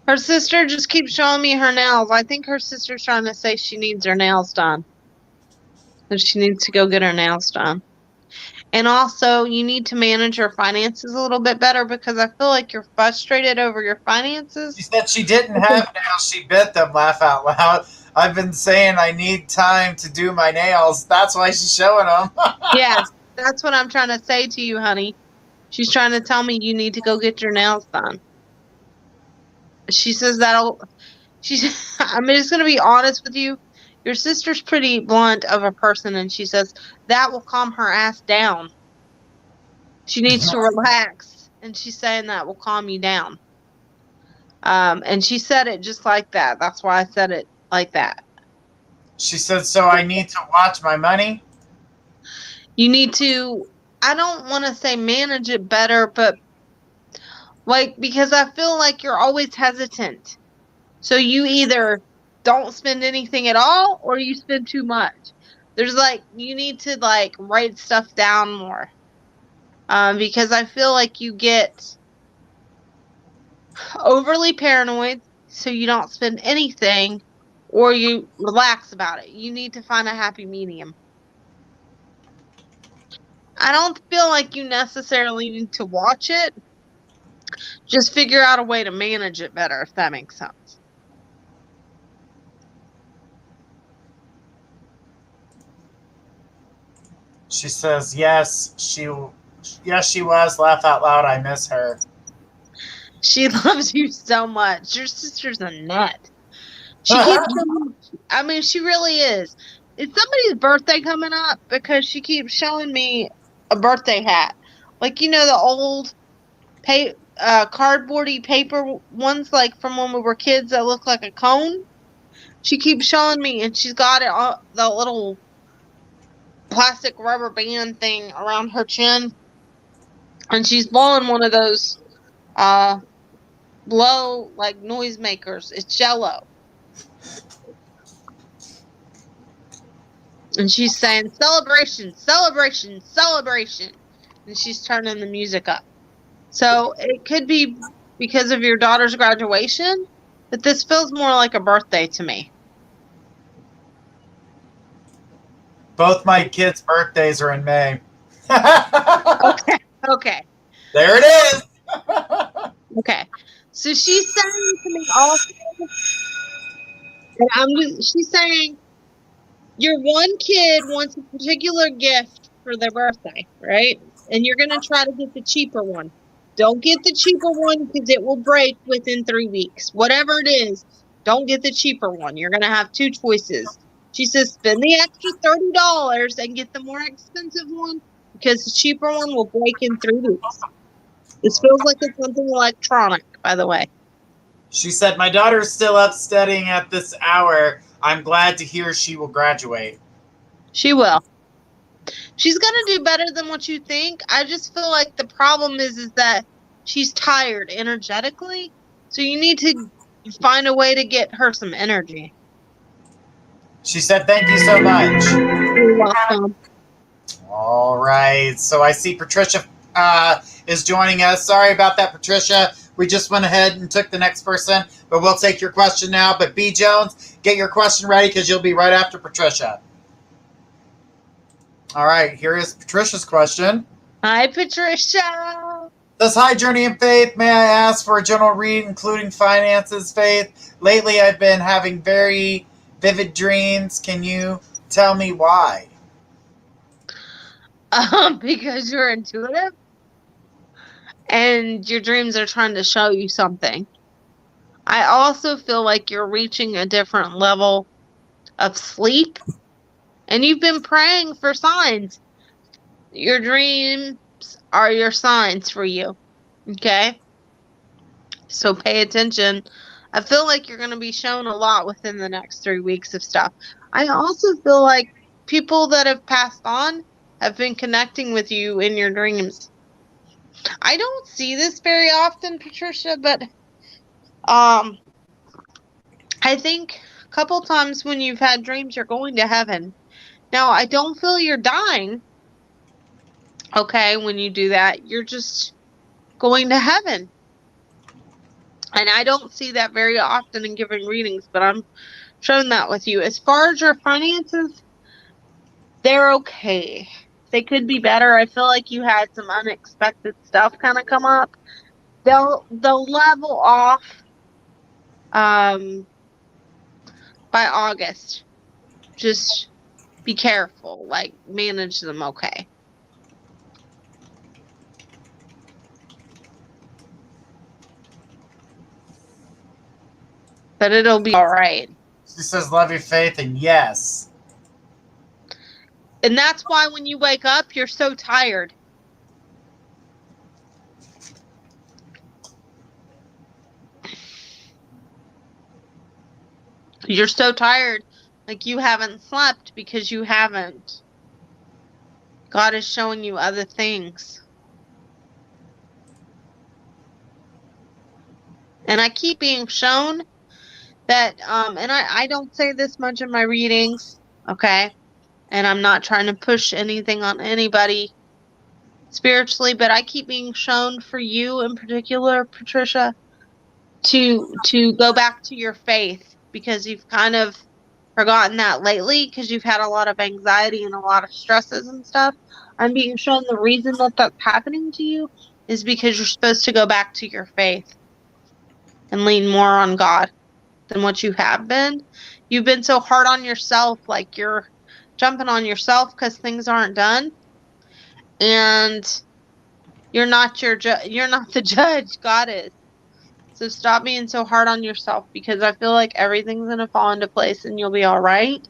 Her sister just keeps showing me her nails. I think her sister's trying to say she needs her nails done. That she needs to go get her nails done. And also, you need to manage your finances a little bit better because I feel like you're frustrated over your finances. She said she didn't have nails. She bit them, laugh out loud. I've been saying I need time to do my nails. That's why she's showing them. Yeah, that's what I'm trying to say to you, honey. She's trying to tell me you need to go get your nails done. She says I'm just going to be honest with you. Your sister's pretty blunt of a person, and she says that will calm her ass down. She needs to relax, and she's saying that will calm you down. And she said it just like that. That's why I said it like that. She said, so I need to watch my money? You need to, I don't want to say manage it better, but because I feel like you're always hesitant. So you either don't spend anything at all or you spend too much. There's you need to write stuff down more. Because I feel like you get overly paranoid, so you don't spend anything, or you relax about it. You need to find a happy medium. I don't feel like you necessarily need to watch it. Just figure out a way to manage it better, if that makes sense. She says, yes, she was. Laugh out loud. I miss her. She loves you so much. Your sister's a nut. She really is. Is somebody's birthday coming up? Because she keeps showing me a birthday hat. The old cardboardy paper ones from when we were kids that look like a cone. She keeps showing me, and she's got it on the little plastic rubber band thing around her chin. And she's blowing one of those blow noise makers. It's Jello. And she's saying celebration, celebration, celebration. And she's turning the music up. So it could be because of your daughter's graduation, but this feels more like a birthday to me. Both my kids' birthdays are in May. Okay. There it is. Okay. So she's saying to me also, and she's saying, your one kid wants a particular gift for their birthday, right? And you're going to try to get the cheaper one. Don't get the cheaper one because it will break within 3 weeks. Whatever it is, don't get the cheaper one. You're going to have two choices. She says, spend the extra $30 and get the more expensive one because the cheaper one will break in 3 weeks. This feels like it's something electronic, by the way. She said, my daughter's still up studying at this hour. I'm glad to hear she will graduate. She will. She's going to do better than what you think. I just feel like the problem is that she's tired energetically. So you need to find a way to get her some energy. She said, thank you so much. You're welcome. All right. So I see Patricia is joining us. Sorry about that, Patricia. We just went ahead and took the next person, but we'll take your question now. But B. Jones, get your question ready because you'll be right after Patricia. All right, here is Patricia's question. Hi, Patricia. Says, hi, Journey and Faith. May I ask for a general read, including finances, Faith? Lately, I've been having very vivid dreams. Can you tell me why? Because you're intuitive and your dreams are trying to show you something. I also feel like you're reaching a different level of sleep and you've been praying for signs. Your dreams are your signs for you. Okay? So pay attention. I feel like you're going to be shown a lot within the next 3 weeks of stuff. I also feel like people that have passed on have been connecting with you in your dreams. I don't see this very often, Patricia, but I think a couple times when you've had dreams, you're going to heaven. Now, I don't feel you're dying. Okay, when you do that, you're just going to heaven. And I don't see that very often in giving readings, but I'm showing that with you. As far as your finances, they're okay. They could be better. I feel like you had some unexpected stuff kind of come up. They'll level off by August. Just be careful. Like, manage them okay. But it'll be all right. She says, love your faith, and yes. And that's why when you wake up, you're so tired. You're so tired, like you haven't slept because you haven't. God is showing you other things. And I keep being shown that, and I don't say this much in my readings, okay? And I'm not trying to push anything on anybody spiritually, but I keep being shown for you in particular, Patricia, to go back to your faith, because you've kind of forgotten that lately because you've had a lot of anxiety and a lot of stresses and stuff. I'm being shown the reason that that's happening to you is because you're supposed to go back to your faith and lean more on God than what you have been. You've been so hard on yourself, like you're jumping on yourself because things aren't done, and you're not you're not the judge. God is. So stop being so hard on yourself, because I feel like everything's going to fall into place and you'll be all right.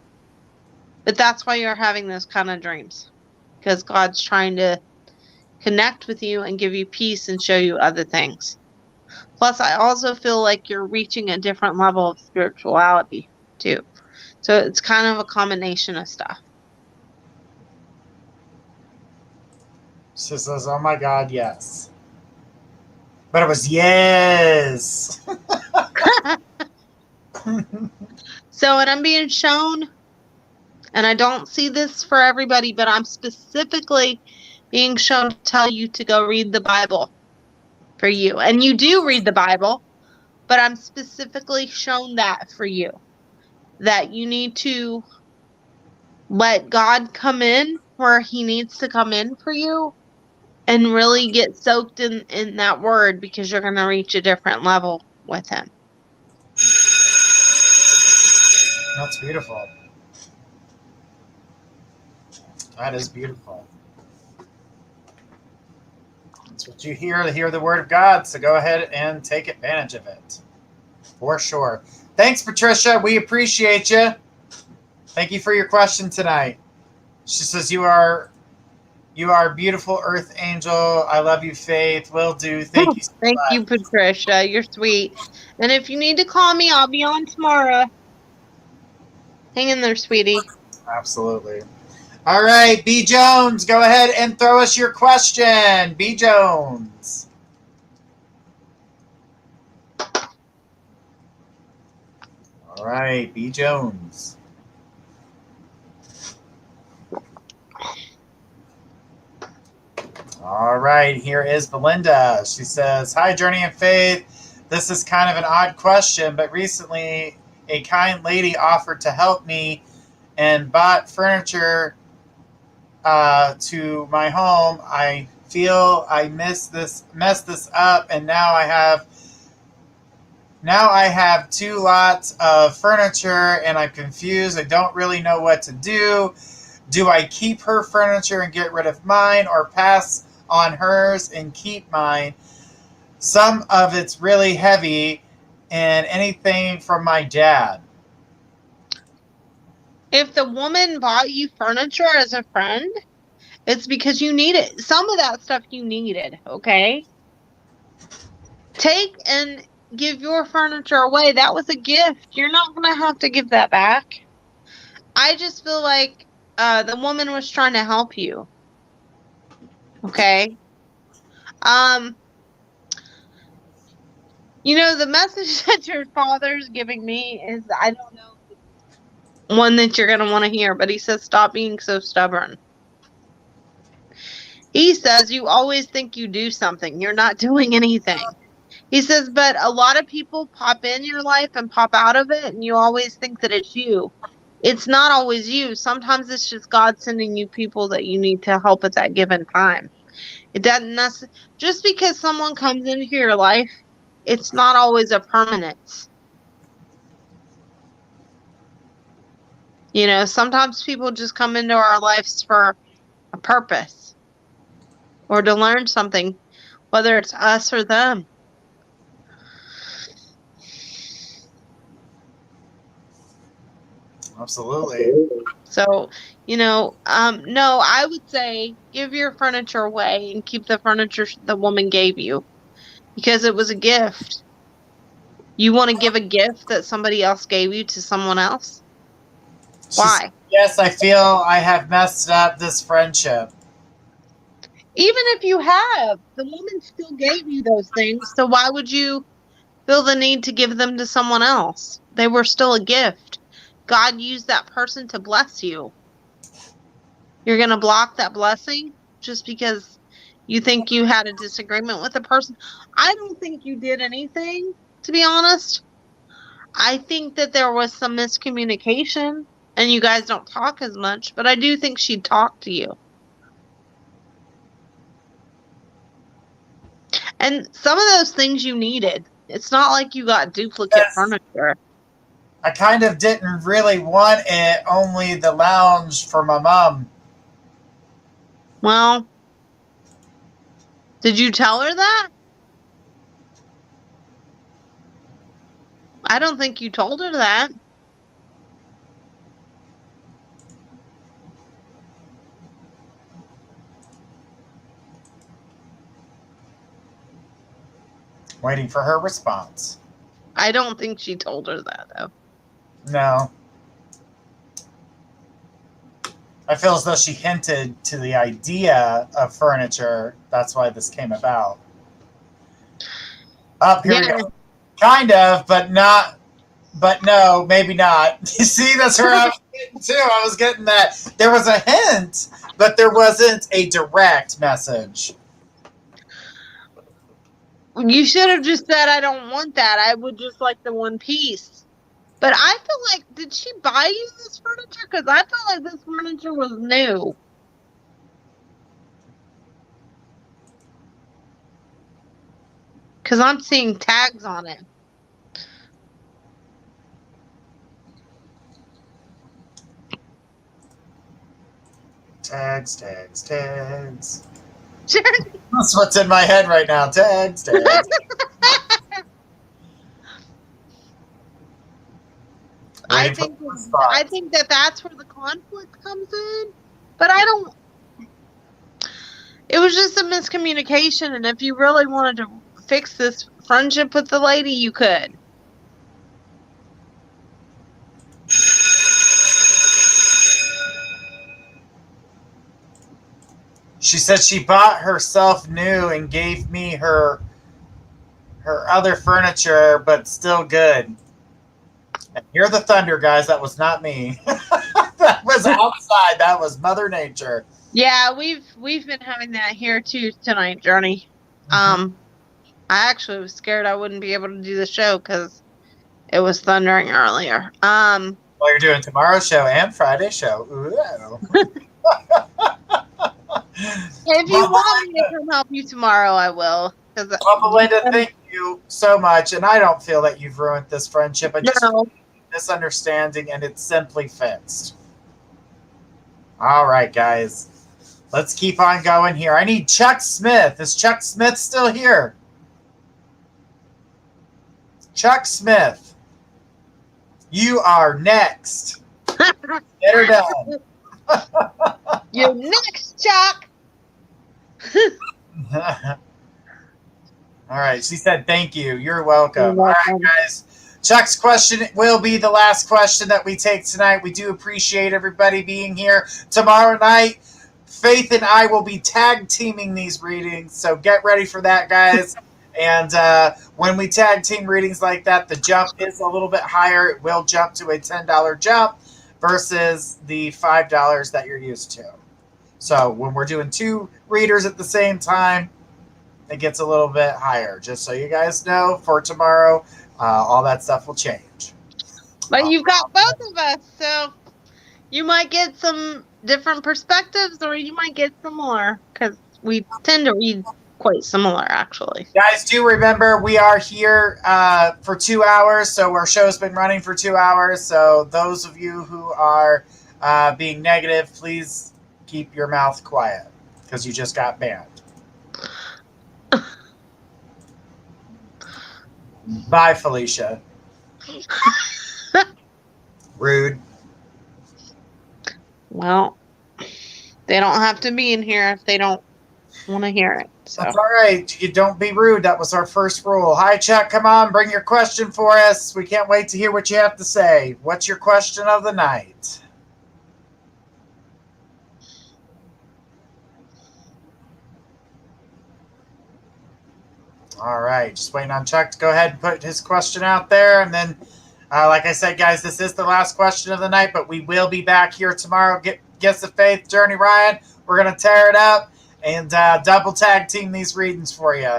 But that's why you're having those kind of dreams, because God's trying to connect with you and give you peace and show you other things. Plus, I also feel like you're reaching a different level of spirituality too. So it's kind of a combination of stuff. She says, oh my God, yes. But it was yes. So, and I'm being shown, and I don't see this for everybody, but I'm specifically being shown to tell you to go read the Bible for you. And you do read the Bible, but I'm specifically shown that for you, that you need to let God come in where he needs to come in for you and really get soaked in that word, because you're going to reach a different level with him. That's beautiful. That is beautiful. That's what you hear to hear the word of God. So go ahead and take advantage of it. For sure. Thanks, Patricia. We appreciate you. Thank you for your question tonight. She says, you are a beautiful earth angel. I love you, Faith. Will do. Thank you so Thank much. you, Patricia. You're sweet. And if you need to call me, I'll be on tomorrow. Hang in there, sweetie. Absolutely. All right, B. Jones, go ahead and throw us your question. B. Jones. All right, B. Jones. All right, here is Belinda. She says, hi, Journey of Faith. This is kind of an odd question, but recently a kind lady offered to help me and bought furniture to my home. I feel I messed this up, and now I have 2 lots of furniture, and I'm confused. I don't really know what to do. Do I keep her furniture and get rid of mine, or pass on hers and keep mine? Some of it's really heavy, and anything from my dad. If the woman bought you furniture as a friend, it's because you need it. Some of that stuff you needed, okay? Take and give your furniture away. That was a gift. You're not going to have to give that back. I just feel like the woman was trying to help you. Okay? The message that your father's giving me is, I don't know, one that you're going to want to hear, but he says, stop being so stubborn. He says, you always think you do something. You're not doing anything. He says, but a lot of people pop in your life and pop out of it, and you always think that it's you. It's not always you. Sometimes it's just God sending you people that you need to help at that given time. It doesn't necessarily, just because someone comes into your life, it's not always a permanence. You know, sometimes people just come into our lives for a purpose or to learn something, whether it's us or them. Absolutely. So, you know, no, I would say give your furniture away and keep the furniture the woman gave you because it was a gift. You want to give a gift that somebody else gave you to someone else? Why? Yes, I feel I have messed up this friendship. Even if you have, the woman still gave you those things. So why would you feel the need to give them to someone else? They were still a gift. God used that person to bless you. You're going to block that blessing just because you think you had a disagreement with a person? I don't think you did anything, to be honest. I think that there was some miscommunication and you guys don't talk as much, but I do think she talked to you. And some of those things you needed. It's not like you got duplicate furniture. I kind of didn't really want it, only the lounge for my mom. Well, did you tell her that? I don't think you told her that. Waiting for her response. I don't think she told her that, though. No. I feel as though she hinted to the idea of furniture. That's why this came about. Here we go. Kind of, but not. But no, maybe not. You see, that's where I was getting to. I was getting that. There was a hint, but there wasn't a direct message. You should have just said, I don't want that. I would just like the one piece. But I feel like, did she buy you this furniture? Because I felt like this furniture was new. Because I'm seeing tags on it. Tags. That's what's in my head right now. Tags. I think that that's where the conflict comes in. But I don't. It was just a miscommunication, and if you really wanted to fix this friendship with the lady, you could. She said she bought herself new and gave me her other furniture, but still good. And hear the thunder, guys. That was not me. That was outside. That was Mother Nature. Yeah, we've been having that here too tonight, Journey. I actually was scared I wouldn't be able to do the show because it was thundering earlier. Well, you're doing tomorrow's show and Friday's show. Ooh. If you want me to come help you tomorrow, I will. Belinda, thank you so much. And I don't feel that you've ruined this friendship. I just misunderstanding, and it's simply fixed. All right, guys. Let's keep on going here. I need Chuck Smith. Is Chuck Smith still here? Chuck Smith. You are next. Get her done. You're next, Chuck. All right. She said, thank you. You're welcome. All right, guys. Chuck's question will be the last question that we take tonight. We do appreciate everybody being here. Tomorrow night, Faith and I will be tag teaming these readings. So get ready for that, guys. And when we tag team readings like that, the jump is a little bit higher. It will jump to a $10 jump versus the $5 that you're used to. So when we're doing 2 readers at the same time, it gets a little bit higher. Just so you guys know, for tomorrow, all that stuff will change. But you've got both of us, so you might get some different perspectives, or you might get similar, because we tend to read quite similar, actually. Guys, do remember we are here for 2 hours, so our show's been running for 2 hours. So those of you who are being negative, please keep your mouth quiet because you just got banned. Bye, Felicia. Rude. Well, they don't have to be in here if they don't want to hear it. So. That's all right. You don't be rude. That was our first rule. Hi, Chuck. Come on, bring your question for us. We can't wait to hear what you have to say. What's your question of the night? All right. Just waiting on Chuck to go ahead and put his question out there. And then, like I said, guys, this is the last question of the night, but we will be back here tomorrow. Gifts of Faith, Journey Ryan. We're going to tear it up and double tag team these readings for you.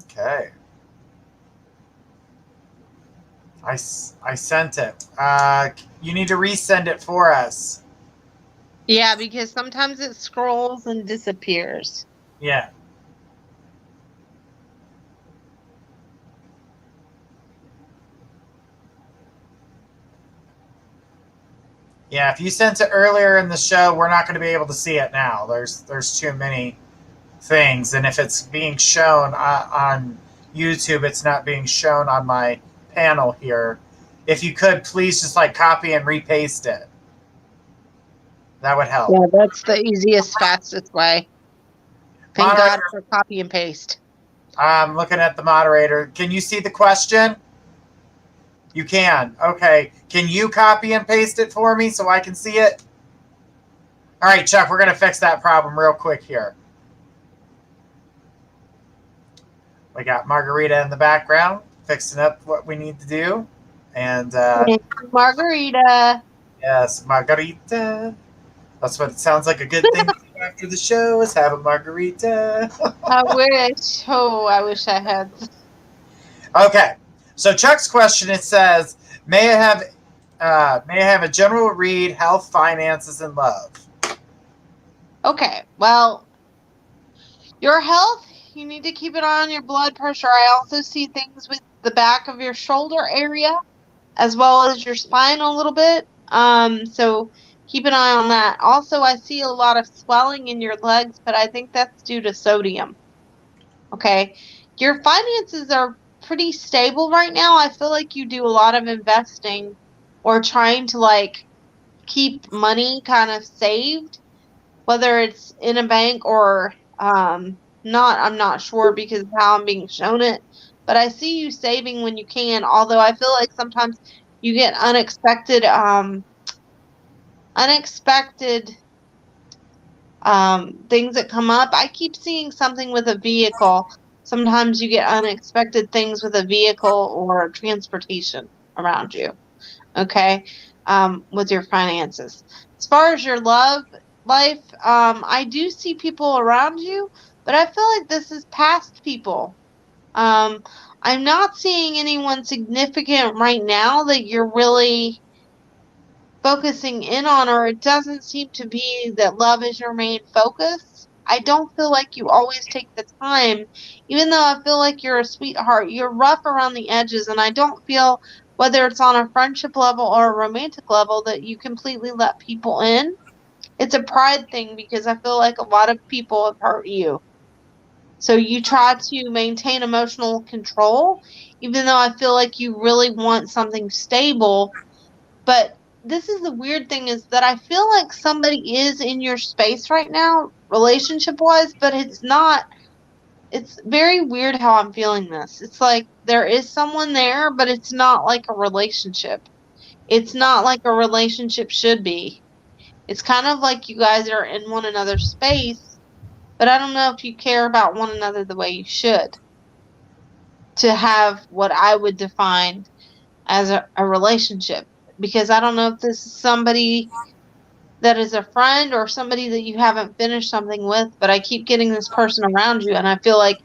Okay. I sent it. You need to resend it for us. Yeah, because sometimes it scrolls and disappears. Yeah. Yeah, if you sent it earlier in the show, we're not going to be able to see it now. There's too many things, and if it's being shown on YouTube, it's not being shown on my panel here. If you could, please just like copy and repaste it. That would help. Yeah, that's the easiest, fastest way. Thank God for copy and paste. I'm looking at the moderator. Can you see the question? You can. Okay. Can you copy and paste it for me so I can see it? All right, Chuck, we're going to fix that problem real quick here. We got Margarita in the background fixing up what we need to do. And Margarita. Yes, Margarita. That's what it sounds like a good thing to do after the show is have a margarita. I wish. Oh, I wish I had. Okay. So Chuck's question, it says, may I have a general read, health, finances, and love? Okay. Well, your health, you need to keep it on your blood pressure. I also see things with the back of your shoulder area as well as your spine a little bit. So keep an eye on that. Also, I see a lot of swelling in your legs, but I think that's due to sodium. Okay. Your finances are pretty stable right now. I feel like you do a lot of investing or trying to like keep money kind of saved, whether it's in a bank or not. I'm not sure because of how I'm being shown it, but I see you saving when you can, although I feel like sometimes you get unexpected things that come up. I keep seeing something with a vehicle. Sometimes you get unexpected things with a vehicle or transportation around you. Okay. With your finances. As far as your love life, I do see people around you, but I feel like this is past people. I'm not seeing anyone significant right now that you're really focusing in on, or it doesn't seem to be that love is your main focus. I don't feel like you always take the time, even though I feel like you're a sweetheart. You're rough around the edges, and I don't feel, whether it's on a friendship level or a romantic level, that you completely let people in. It's a pride thing because I feel like a lot of people have hurt you. So you try to maintain emotional control, even though I feel like you really want something stable. But this is the weird thing, is that I feel like somebody is in your space right now, relationship-wise, but it's not. It's very weird how I'm feeling this. It's like there is someone there, but it's not like a relationship. It's not like a relationship should be. It's kind of like you guys are in one another's space, but I don't know if you care about one another the way you should. to have what I would define as a relationship, because I don't know if this is somebody that is a friend or somebody that you haven't finished something with, but I keep getting this person around you, and I feel like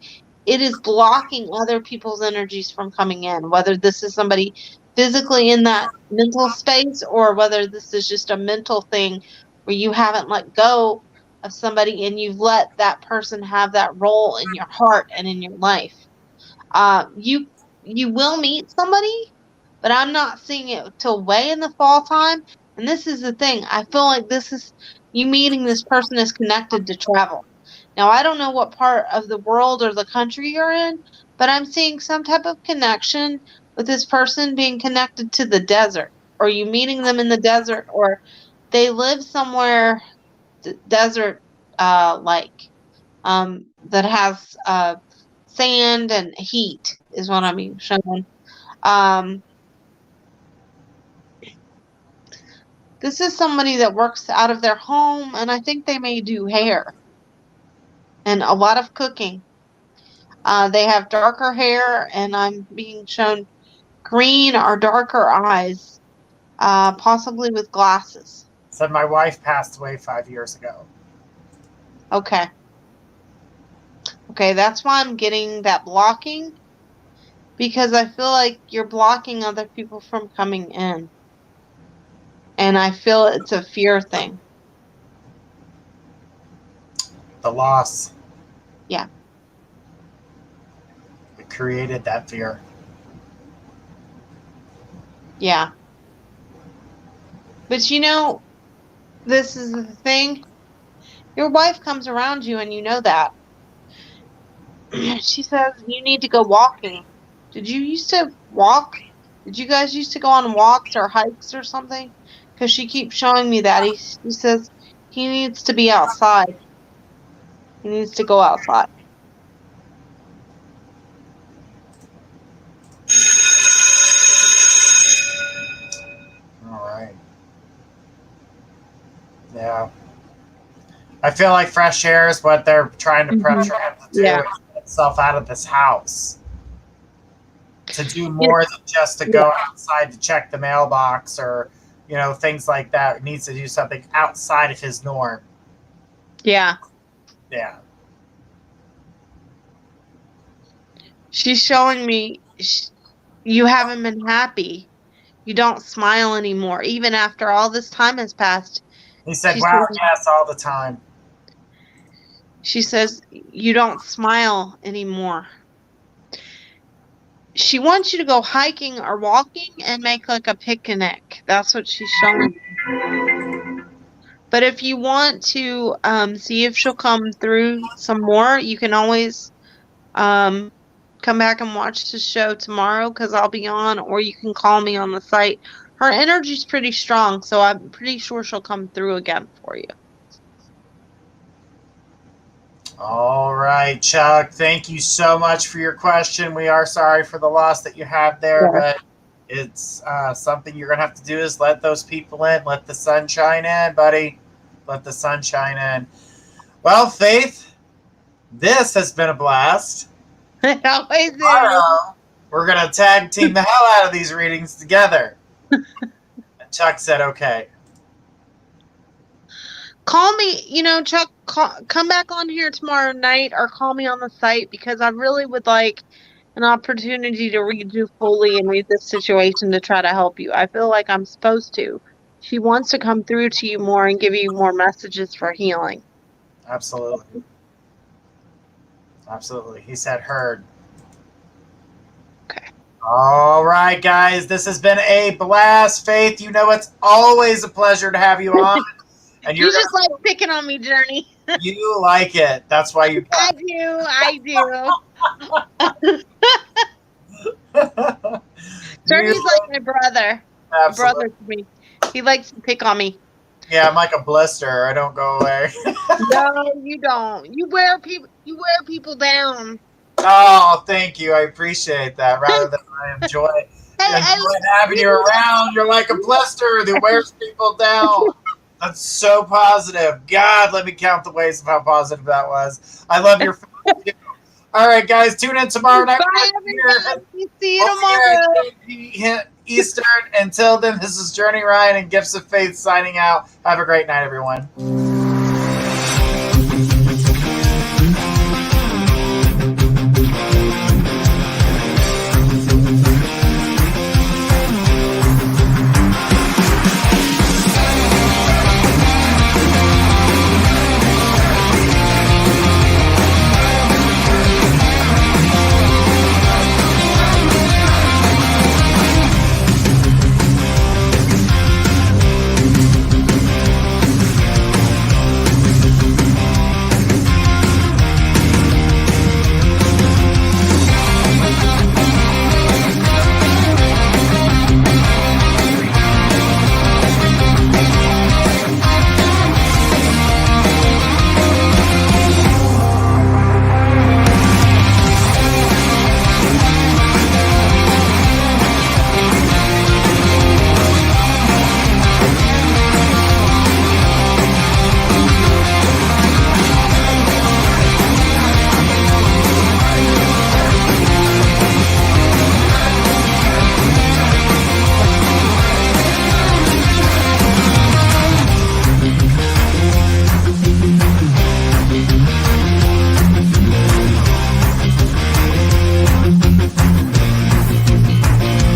it is blocking other people's energies from coming in, whether this is somebody physically in that mental space or whether this is just a mental thing where you haven't let go of somebody and you've let that person have that role in your heart and in your life. You will meet somebody, but I'm not seeing it till way in the fall time. And this is the thing. I feel like this is you meeting this person is connected to travel. Now, I don't know what part of the world or the country you're in, but I'm seeing some type of connection with this person being connected to the desert, or you meeting them in the desert, or they live somewhere desert like that has sand and heat is what I'm being shown. This is somebody that works out of their home, and I think they may do hair and a lot of cooking. They have darker hair, and I'm being shown green or darker eyes, possibly with glasses. Said my wife passed away 5 years ago. Okay. Okay, that's why I'm getting that blocking, because I feel like you're blocking other people from coming in. And I feel it's a fear thing. The loss. Yeah. It created that fear. Yeah. But you know, this is the thing. Your wife comes around you and you know that. She says, you need to go walking. Did you used to walk? Did you guys used to go on walks or hikes or something? Because she keeps showing me that. He says he needs to be outside. He needs to go outside. All right. Yeah. I feel like fresh air is what they're trying to pressure him to do. Yeah. Is get himself out of this house. To do more than just to go outside to check the mailbox or, you know, things like that. He needs to do something outside of his norm. Yeah. Yeah. She's showing me you haven't been happy. You don't smile anymore, even after all this time has passed. He said, wow, yes, all the time. She says, you don't smile anymore. She wants you to go hiking or walking and make like a picnic. That's what she's showing me. But if you want to see if she'll come through some more, you can always come back and watch the show tomorrow because I'll be on, or you can call me on the site. Her energy's pretty strong, so I'm pretty sure she'll come through again for you. All right, Chuck. Thank you so much for your question. We are sorry for the loss that you have there, but it's something you're going to have to do is let those people in. Let the sun shine in, buddy. Let the sun shine in. Well, Faith, this has been a blast. It always is. Tomorrow, we're going to tag team the hell out of these readings together. And Chuck said, okay. Call me, Chuck, come back on here tomorrow night or call me on the site because I really would like an opportunity to read you fully and read this situation to try to help you. I feel like I'm supposed to. She wants to come through to you more and give you more messages for healing. Absolutely. Absolutely. He said heard. Okay. All right, guys. This has been a blast. Faith, you know it's always a pleasure to have you on. And you just like picking on me, Journey. You like it. That's why you. I do. Journey's like my brother. Absolutely. Brother to me. He likes to pick on me. Yeah, I'm like a blister. I don't go away. No, you don't. You wear people down. Oh, thank you. I appreciate that. Rather than I enjoy having you around. You're like a blister that wears people down. That's so positive. God, let me count the ways of how positive that was. I love your food too. All right, guys, tune in tomorrow night. Bye, everybody. See you tomorrow. Tomorrow. 8 p.m. Eastern. Until then, this is Journey Ryan and Gifts of Faith signing out. Have a great night, everyone.